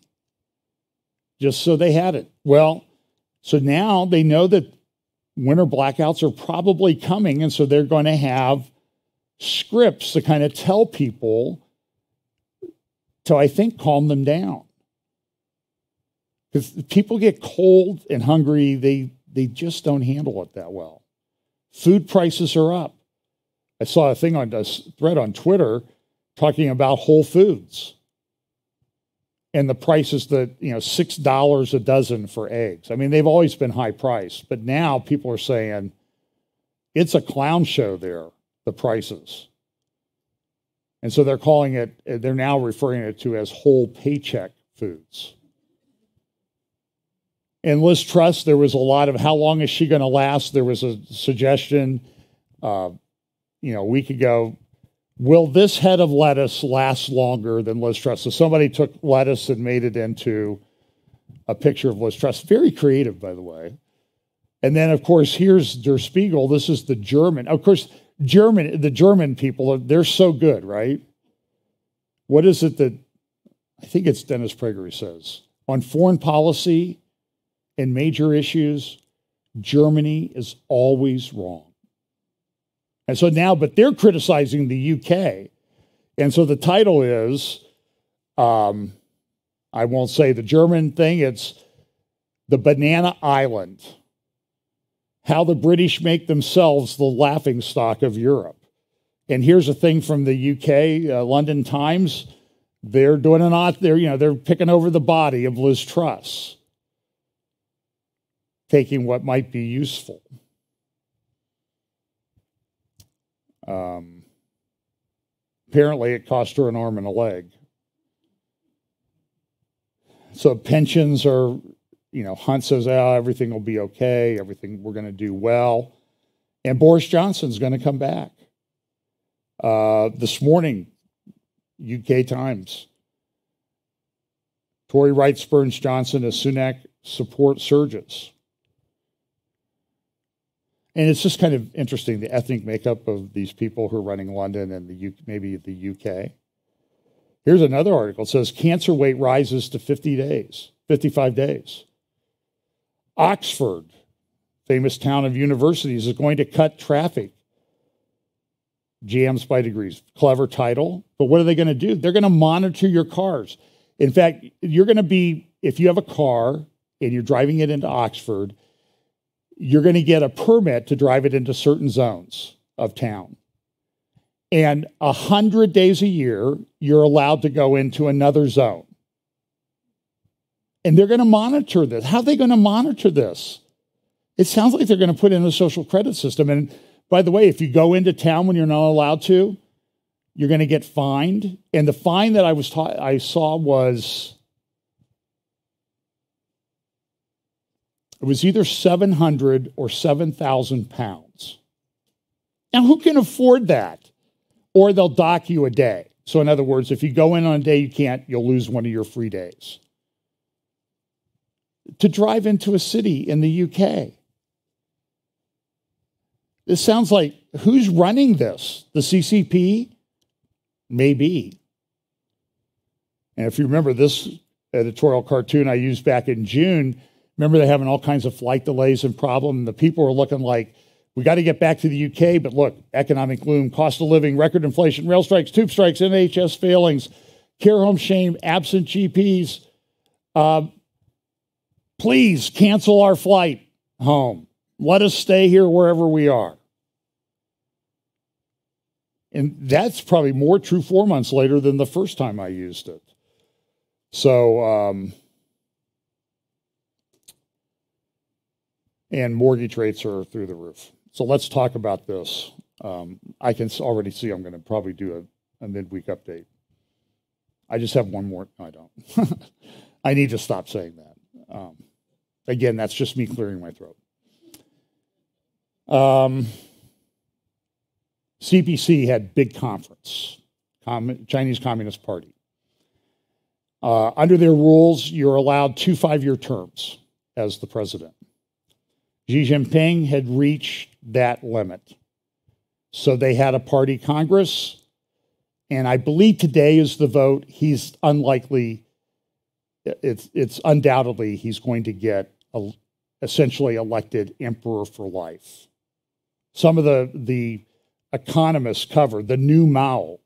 just so they had it. Well, so now they know that winter blackouts are probably coming, and so they're going to have scripts to kind of tell people to, I think, calm them down. Because people get cold and hungry, they just don't handle it that well. Food prices are up. I saw a thing on a thread on Twitter talking about Whole Foods and the prices that, $6 a dozen for eggs. I mean, they've always been high priced, but now people are saying it's a clown show there, the prices. And so they're now referring it to as whole paycheck foods. And Liz Truss, there was a lot of how long is she going to last? There was a suggestion, a week ago. Will this head of lettuce last longer than Liz Truss? So somebody took lettuce and made it into a picture of Liz Truss. Very creative, by the way. And then, of course, here's Der Spiegel. This is the German. Of course, the German people, they're so good, right? What is it that, I think it's Dennis Prager says, on foreign policy and major issues, Germany is always wrong. And so now, but they're criticizing the UK. And so the title is, I won't say the German thing, it's the Banana Island. how the British make themselves the laughingstock of Europe. And here's a thing from the UK, London Times. They're doing they're picking over the body of Liz Truss, taking what might be useful. Apparently, it cost her an arm and a leg. So pensions are, Hunt says, everything will be okay, we're going to do well. And Boris Johnson's going to come back. This morning, UK Times, Tory right spurns Johnson as Sunak support surges. And it's just kind of interesting, the ethnic makeup of these people who are running London and maybe the UK. Here's another article. It says cancer rate rises to 55 days. Oxford, famous town of universities, is going to cut traffic jams by degrees. Clever title, but what are they going to do? They're going to monitor your cars. In fact, if you have a car and you're driving it into Oxford, you're going to get a permit to drive it into certain zones of town. And 100 days a year, you're allowed to go into another zone. And they're going to monitor this. How are they going to monitor this? It sounds like they're going to put in a social credit system. And by the way, if you go into town when you're not allowed to, you're going to get fined. And the fine that I saw was, it was either 700 or 7,000 pounds. Now, who can afford that? Or they'll dock you a day. So in other words, if you go in on a day you'll lose one of your free days. To drive into a city in the UK. This sounds like, who's running this? The CCP? Maybe. And if you remember this editorial cartoon I used back in June, remember they're having all kinds of flight delays and problems, and the people are looking like, we got to get back to the UK, but look, economic gloom, cost of living, record inflation, rail strikes, tube strikes, NHS failings, care home shame, absent GPs. Please cancel our flight home. Let us stay here wherever we are. And that's probably more true 4 months later than the first time I used it. So, and mortgage rates are through the roof. So let's talk about this. I can already see I'm going to probably do a midweek update. I just have one more. No, I don't. I need to stop saying that. Again, that's just me clearing my throat. CPC had big conference, Chinese Communist Party. Under their rules, you're allowed 2 5-year terms as the president. Xi Jinping had reached that limit. So they had a party congress, and I believe today is the vote. He's unlikely, it's undoubtedly he's going to get essentially elected emperor for life. Some of the economists cover the new Mao.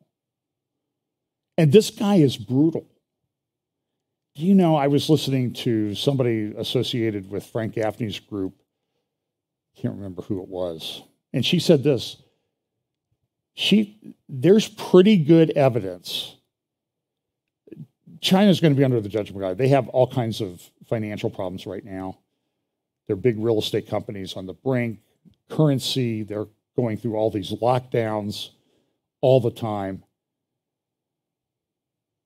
And this guy is brutal. You know, I was listening to somebody associated with Frank Gaffney's group. Can't remember who it was. And she said this. There's pretty good evidence. China's going to be under the judgment of God. They have all kinds of financial problems right now. They're big real estate companies on the brink. Currency, they're going through all these lockdowns all the time.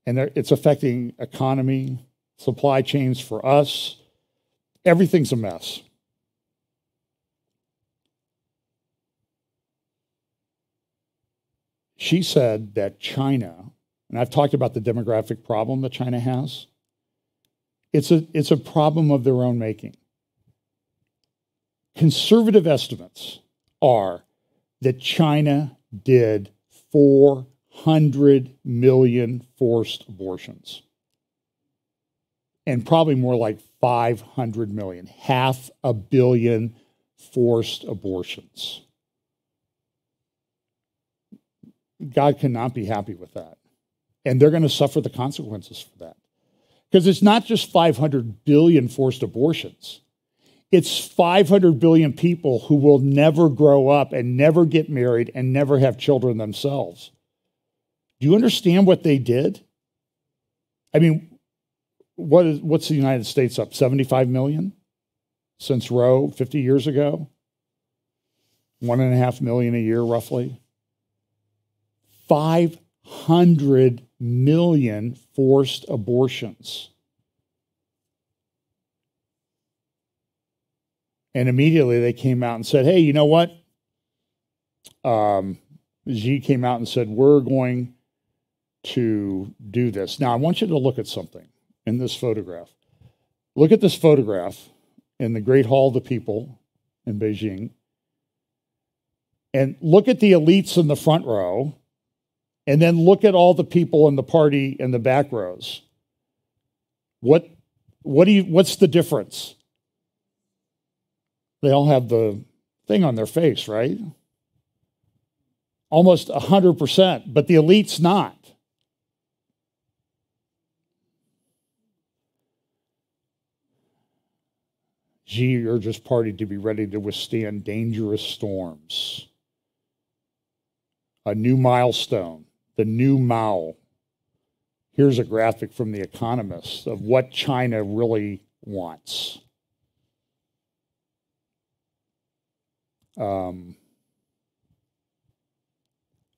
And it's affecting economy, supply chains for us. Everything's a mess. She said that China, and I've talked about the demographic problem that China has, it's a problem of their own making. Conservative estimates are that China did 400 million forced abortions. And probably more like 500 million, 500 million forced abortions. God cannot be happy with that. And they're going to suffer the consequences for that. Because it's not just 500 billion forced abortions. It's 500 billion people who will never grow up and never get married and never have children themselves. Do you understand what they did? I mean, what's the United States up? 75 million since Roe 50 years ago? 1.5 million a year, roughly. 500 million forced abortions. And immediately they came out and said, hey, you know what? Xi came out and said, we're going to do this. Now, I want you to look at something in this photograph. Look at this photograph in the Great Hall of the People in Beijing. And look at the elites in the front row. And then look at all the people in the party in the back rows. What's the difference? They all have the thing on their face, right? Almost 100%, but the elite's not. Xi urges party to be ready to withstand dangerous storms. A new milestone, the new Mao. Here's a graphic from The Economist of what China really wants.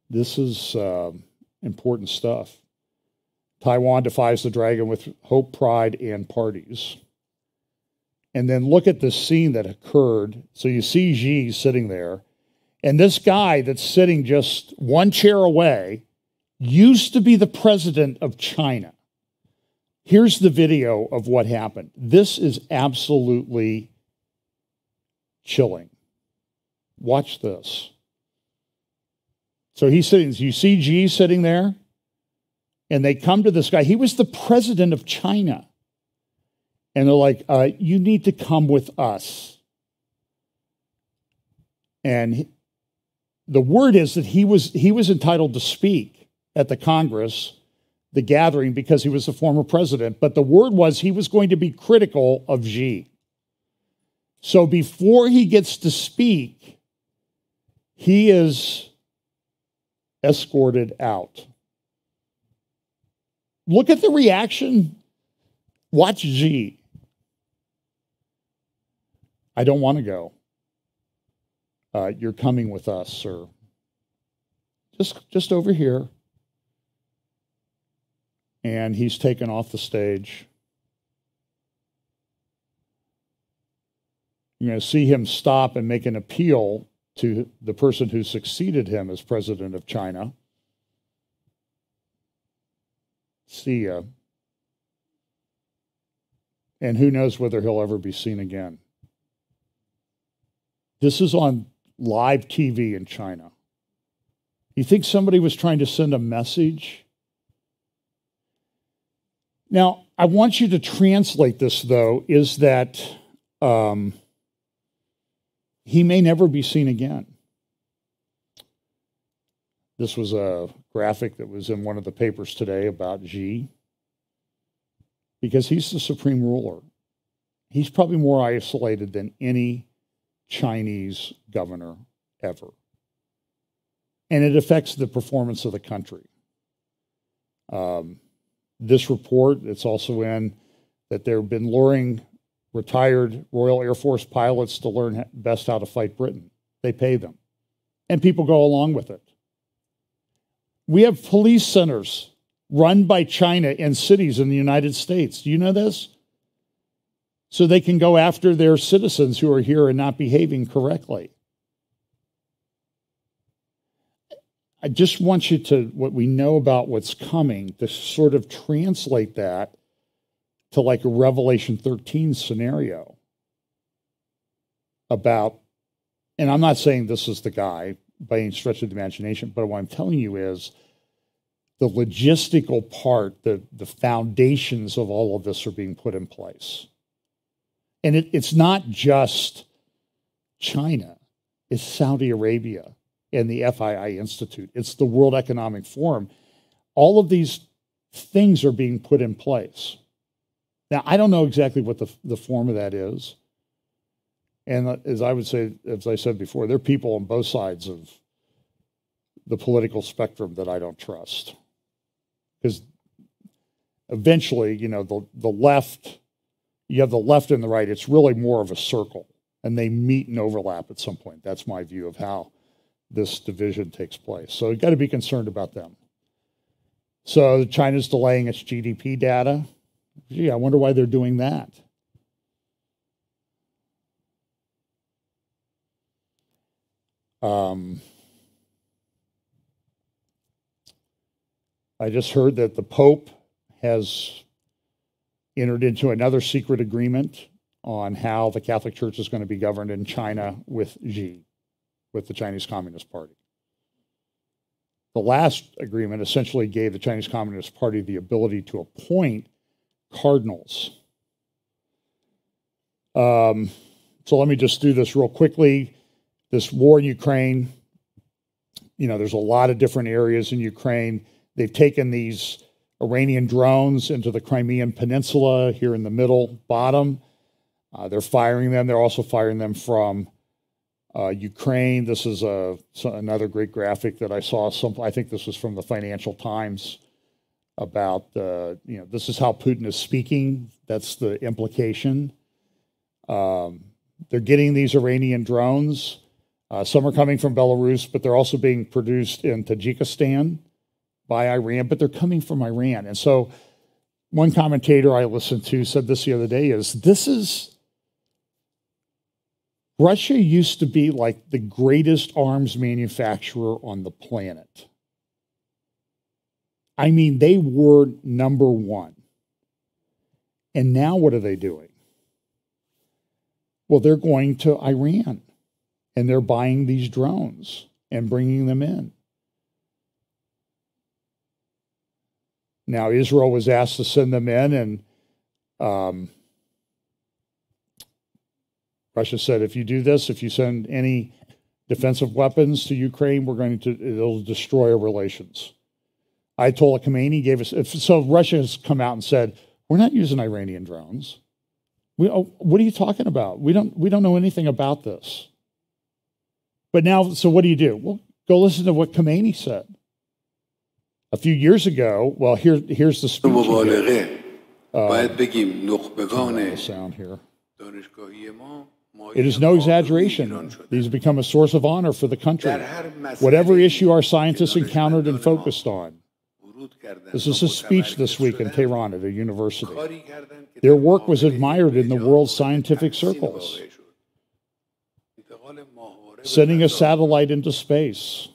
This is important stuff. Taiwan defies the dragon with hope, pride, and parties. And then look at the scene that occurred. So you see Xi sitting there, and this guy that's sitting just one chair away used to be the president of China. Here's the video of what happened. This is absolutely chilling. Watch this. So he's sitting, you see Xi sitting there, and they come to this guy. He was the president of China. And they're like, you need to come with us. And the word is that he was entitled to speak at the Congress, the gathering, because he was the former president. But the word was he was going to be critical of Xi. So before he gets to speak, he is escorted out. Look at the reaction. Watch Xi. I don't want to go. You're coming with us, sir. Just over here. And he's taken off the stage. You're going to see him stop and make an appeal to the person who succeeded him as president of China. See ya. And who knows whether he'll ever be seen again. This is on live TV in China. You think somebody was trying to send a message? Now, I want you to translate this, though, is that he may never be seen again. This was a graphic that was in one of the papers today about Xi, because he's the supreme ruler. He's probably more isolated than any Chinese governor ever. And it affects the performance of the country. This report, it's also in that they've been luring retired Royal Air Force pilots to learn best how to fight Britain. They pay them. And people go along with it. We have police centers run by China in cities in the United States. Do you know this? So they can go after their citizens who are here and not behaving correctly. I just want you to, what we know about what's coming, to sort of translate that to like a Revelation 13 scenario about, and I'm not saying this is the guy by any stretch of the imagination, but what I'm telling you is the logistical part, the foundations of all of this are being put in place. And it's not just China, it's Saudi Arabia and the FII Institute. It's the World Economic Forum. All of these things are being put in place. Now, I don't know exactly what the form of that is, And as I said before, there are people on both sides of the political spectrum that I don't trust. Because eventually, the left, you have the left and the right, it's really more of a circle, and they meet and overlap at some point. That's my view of how this division takes place. So you've got to be concerned about them. So China's delaying its GDP data. Gee, I wonder why they're doing that. I just heard that the Pope has entered into another secret agreement on how the Catholic Church is going to be governed in China with Xi, with the Chinese Communist Party. The last agreement essentially gave the Chinese Communist Party the ability to appoint cardinals. So let me just do this real quickly. This war in Ukraine, there's a lot of different areas in Ukraine. They've taken these Iranian drones into the Crimean Peninsula here in the middle bottom. They're firing them. They're also firing them from Ukraine. This is another great graphic that I saw. I think this was from the Financial Times about, this is how Putin is speaking. That's the implication. They're getting these Iranian drones. Some are coming from Belarus, but they're also being produced in Tajikistan by Iran, but they're coming from Iran. And so one commentator I listened to said this the other day Russia used to be like the greatest arms manufacturer on the planet. I mean, they were number one. And now what are they doing? Well, they're going to Iran and they're buying these drones and bringing them in. Now, Israel was asked to send them in, and Russia said, if you do this, if you send any defensive weapons to Ukraine, it'll destroy our relations. Ayatollah Khamenei so Russia has come out and said, we're not using Iranian drones. What are you talking about? We don't know anything about this. But now, so what do? Well, go listen to what Khamenei said. A few years ago, well, here's the speech. Sound here. It is no exaggeration. These have become a source of honor for the country. Whatever issue our scientists encountered and focused on. This is a speech this week in Tehran at a university. Their work was admired in the world's scientific circles. Sending a satellite into space.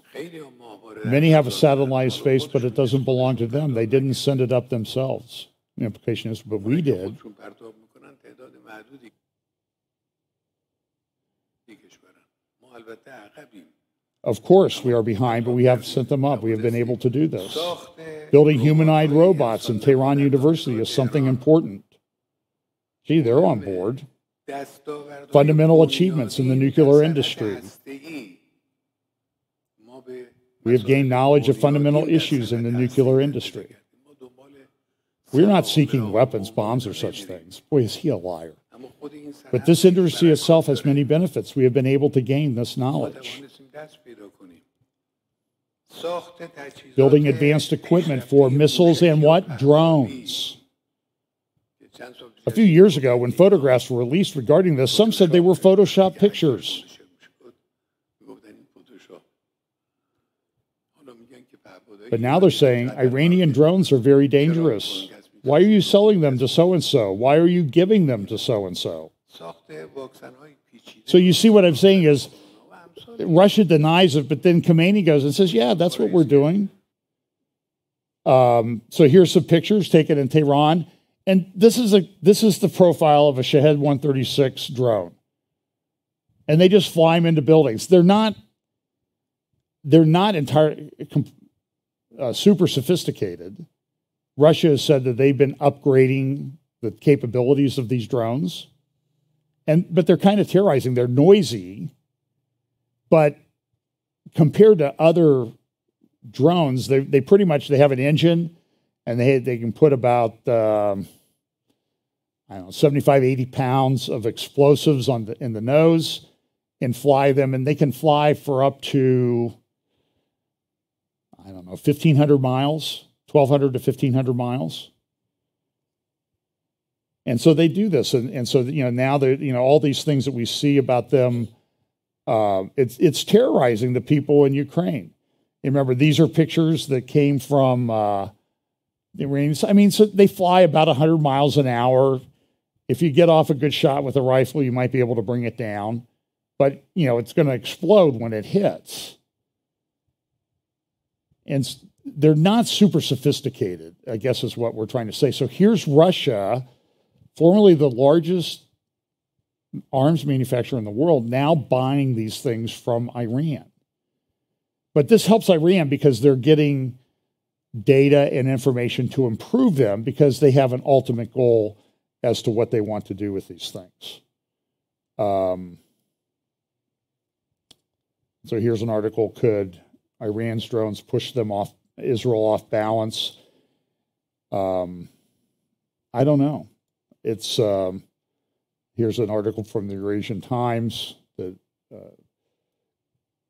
Many have a satellite in space, but it doesn't belong to them. They didn't send it up themselves. The implication is, but we did. Of course, we are behind, but we have sent them up. We have been able to do this. Building humanoid robots in Tehran University is something important. Gee, they're on board. Fundamental achievements in the nuclear industry. We have gained knowledge of fundamental issues in the nuclear industry. We're not seeking weapons, bombs, or such things. Boy, is he a liar. But this industry itself has many benefits. We have been able to gain this knowledge. Building advanced equipment for missiles and what? Drones. A few years ago, when photographs were released regarding this, some said they were Photoshop pictures. But now they're saying Iranian drones are very dangerous. Why are you selling them to so-and-so? Why are you giving them to so-and-so? So you see what I'm saying is Russia denies it, but then Khamenei goes and says, yeah, that's what we're doing. So here's some pictures taken in Tehran. And this is the profile of a Shahed 136 drone. And they just fly them into buildings. They're not entirely super sophisticated. Russia has said that they've been upgrading the capabilities of these drones, but they're kind of terrorizing. They're noisy, but compared to other drones, they pretty much have an engine, and they can put about I don't know, 75, 80 pounds of explosives in the nose and fly them. And they can fly for up to, I don't know, 1,500 miles, 1,200 to 1,500 miles. And so they do this. And so, now they're, all these things that we see about them, it's terrorizing the people in Ukraine. And remember, these are pictures that came from the Iranians. I mean, so they fly about 100 miles an hour. If you get off a good shot with a rifle, you might be able to bring it down. But, it's going to explode when it hits. And they're not super sophisticated, I guess is what we're trying to say. So here's Russia, formerly the largest arms manufacturer in the world, now buying these things from Iran. But this helps Iran because they're getting data and information to improve them because they have an ultimate goal as to what they want to do with these things. So here's an article, could Iran's drones push them off, Israel off balance? I don't know. It's here's an article from the Eurasian Times that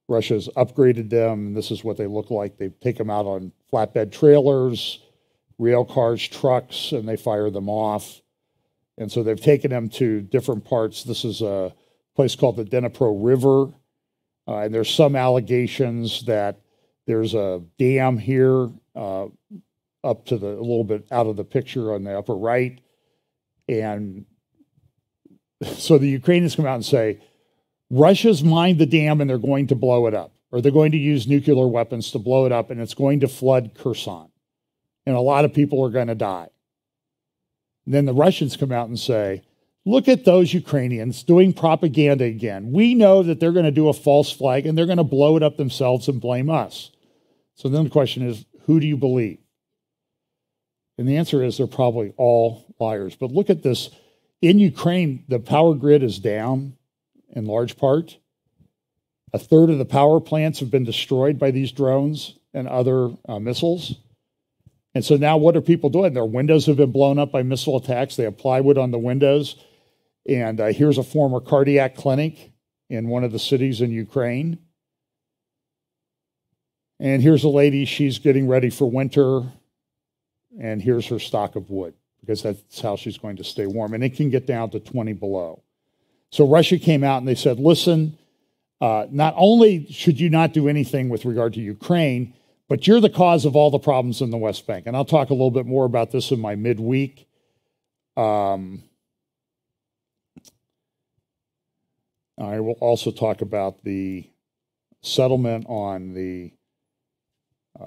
Russia's upgraded them. And this is what they look like. They take them out on flatbed trailers, rail cars, trucks, and they fire them off. And so they've taken them to different parts. This is a place called the Dnipro River. And there's some allegations that there's a dam here up to a little bit out of the picture on the upper right. And so the Ukrainians come out and say, Russia's mined the dam and they're going to blow it up, or they're going to use nuclear weapons to blow it up, and it's going to flood Kherson. And a lot of people are going to die. And then the Russians come out and say, look at those Ukrainians doing propaganda again. We know that they're going to do a false flag and they're going to blow it up themselves and blame us. So then the question is, who do you believe? And the answer is they're probably all liars. But look at this. In Ukraine, the power grid is down in large part. A third of the power plants have been destroyed by these drones and other missiles. And so now what are people doing? Their windows have been blown up by missile attacks. They have plywood on the windows. And here's a former cardiac clinic in one of the cities in Ukraine. And here's a lady, she's getting ready for winter. And here's her stock of wood, because that's how she's going to stay warm. And it can get down to 20 below. So Russia came out and they said, listen, not only should you not do anything with regard to Ukraine, but you're the cause of all the problems in the West Bank. And I'll talk a little bit more about this in my midweek. I will also talk about the settlement on the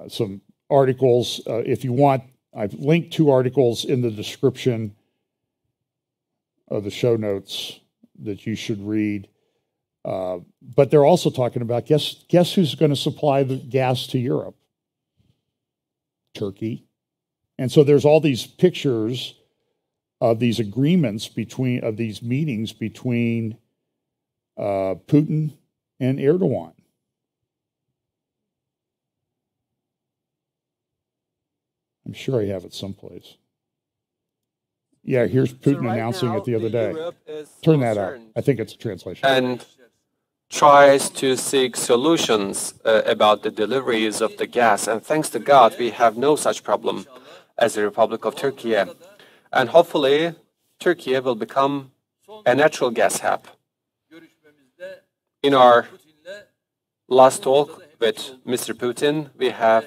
some articles. If you want, I've linked 2 articles in the description of the show notes that you should read. But they're also talking about, guess who's going to supply the gas to Europe? Turkey. And so there's all these pictures of these agreements of these meetings between Putin and Erdogan. I'm sure I have it someplace. Yeah, here's Putin announcing it the other day. Turn that up. I think it's a translation. And tries to seek solutions about the deliveries of the gas. And thanks to God, we have no such problem as the Republic of Turkey. And hopefully, Turkey will become a natural gas hub. In our last talk with Mr. Putin, we have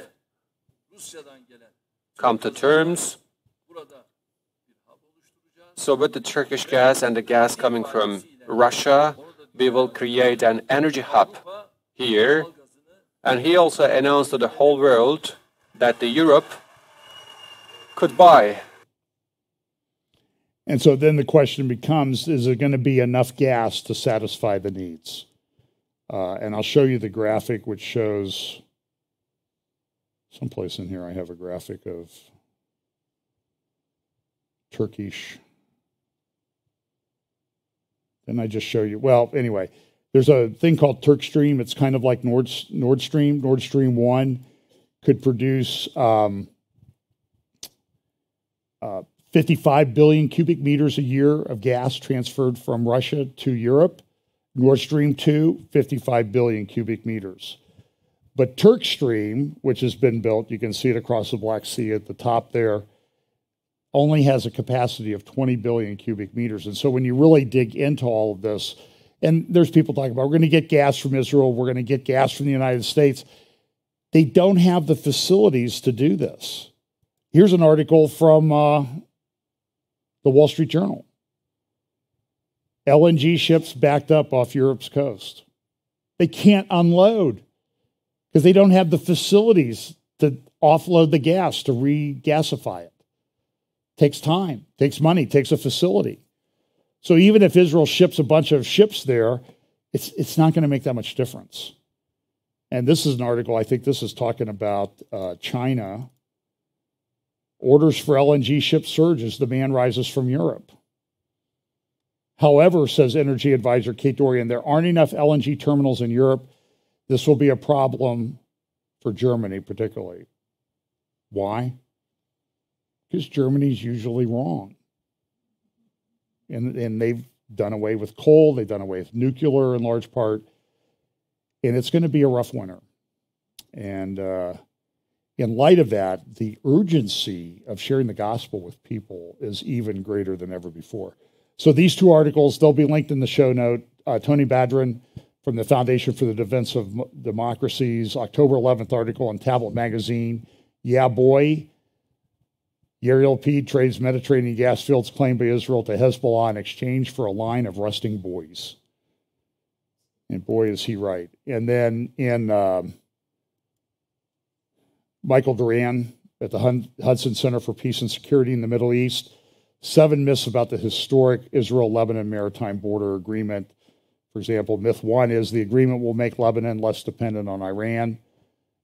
come to terms. So with the Turkish gas and the gas coming from Russia, we will create an energy hub here. And he also announced to the whole world that Europe could buy. And so then the question becomes, is there going to be enough gas to satisfy the needs? And I'll show you the graphic, which shows, someplace in here I have a graphic of Turkish. Then I just show you, well, anyway, there's a thing called TurkStream. It's kind of like Nord Stream. Nord Stream 1 could produce 55 billion cubic meters a year of gas transferred from Russia to Europe. Nord Stream 2, 55 billion cubic meters. But Turk Stream, which has been built, you can see it across the Black Sea at the top there, only has a capacity of 20 billion cubic meters. And so when you really dig into all of this, and there's people talking about, we're going to get gas from Israel, we're going to get gas from the United States. They don't have the facilities to do this. Here's an article from the Wall Street Journal. LNG ships backed up off Europe's coast. They can't unload because they don't have the facilities to offload the gas, to regasify it. Takes time, takes money, takes a facility. So even if Israel ships a bunch of ships there, it's not going to make that much difference. And this is an article, I think this is talking about China. Orders for LNG ships surge as demand rises from Europe. However, says energy advisor Kate Dorian, there aren't enough LNG terminals in Europe. This will be a problem for Germany particularly. Why? Because Germany's usually wrong. And they've done away with coal, they've done away with nuclear in large part, and it's going to be a rough winter. And in light of that, the urgency of sharing the gospel with people is even greater than ever before. So these two articles, they'll be linked in the show note. Tony Badrin from the Foundation for the Defense of Democracies, October 11th article in Tablet Magazine. Yeah, boy. Yair Lapid trades Mediterranean gas fields claimed by Israel to Hezbollah in exchange for a line of rusting buoys. And boy, is he right. And then in Michael Duran at the Hudson Center for Peace and Security in the Middle East, 7 myths about the historic Israel-Lebanon maritime border agreement. For example, myth 1 is the agreement will make Lebanon less dependent on Iran.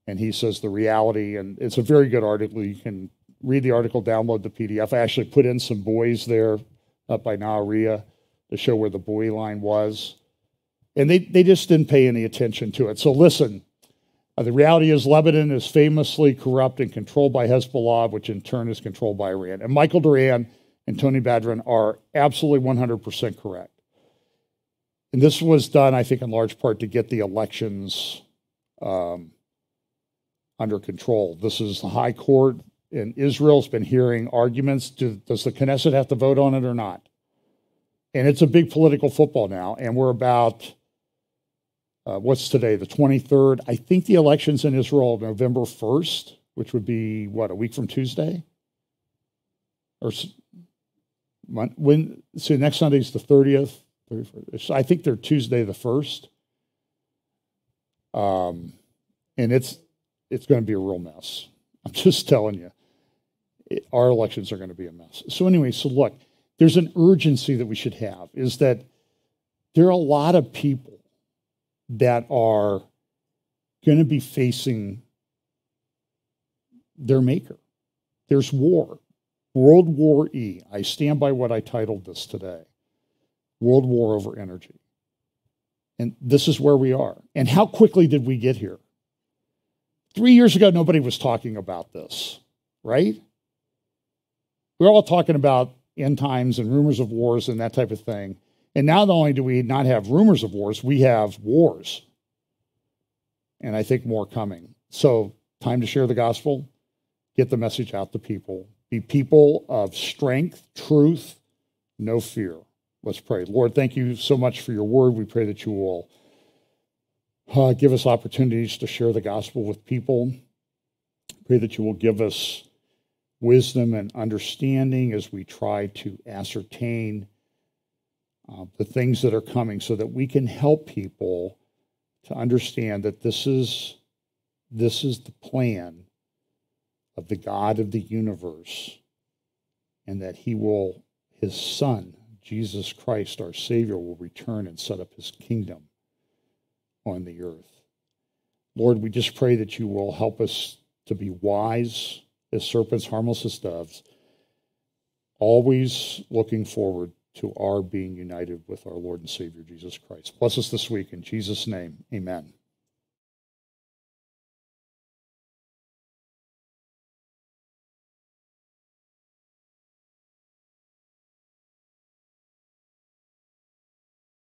And he says the reality, and it's a very good article. You can read the article, download the PDF. I actually put in some buoys there up by Nahariya to show where the buoy line was. And they just didn't pay any attention to it. So listen, the reality is Lebanon is famously corrupt and controlled by Hezbollah, which in turn is controlled by Iran. And Michael Duran and Tony Badrin are absolutely 100% correct. And this was done, I think, in large part to get the elections under control. This is the High Court in Israel's been hearing arguments. Does the Knesset have to vote on it or not? And it's a big political football now. And we're about, what's today, the 23rd? I think the election's in Israel November 1st, which would be, what, a week from Tuesday? Or when? So next Sunday's the 30th. 31st. I think they're Tuesday the 1st. And it's going to be a real mess. I'm just telling you. Our elections are going to be a mess. So anyway, so look, there's an urgency that we should have, is that there are a lot of people that are going to be facing their maker. There's war. World War E. I stand by what I titled this today. World War over energy. And this is where we are. And how quickly did we get here? 3 years ago, nobody was talking about this, right? We're all talking about end times and rumors of wars and that type of thing. And now not only do we not have rumors of wars, we have wars. And I think more coming. So time to share the gospel, get the message out to people. Be people of strength, truth, no fear. Let's pray. Lord, thank you so much for your word. We pray that you will give us opportunities to share the gospel with people. Pray that you will give us wisdom and understanding as we try to ascertain the things that are coming so that we can help people to understand that this is the plan of the God of the universe, and that his Son, Jesus Christ, our Savior, will return and set up his kingdom on the earth. Lord, we just pray that you will help us to be wise as serpents, harmless as doves, always looking forward to our being united with our Lord and Savior, Jesus Christ. Bless us this week in Jesus' name. Amen.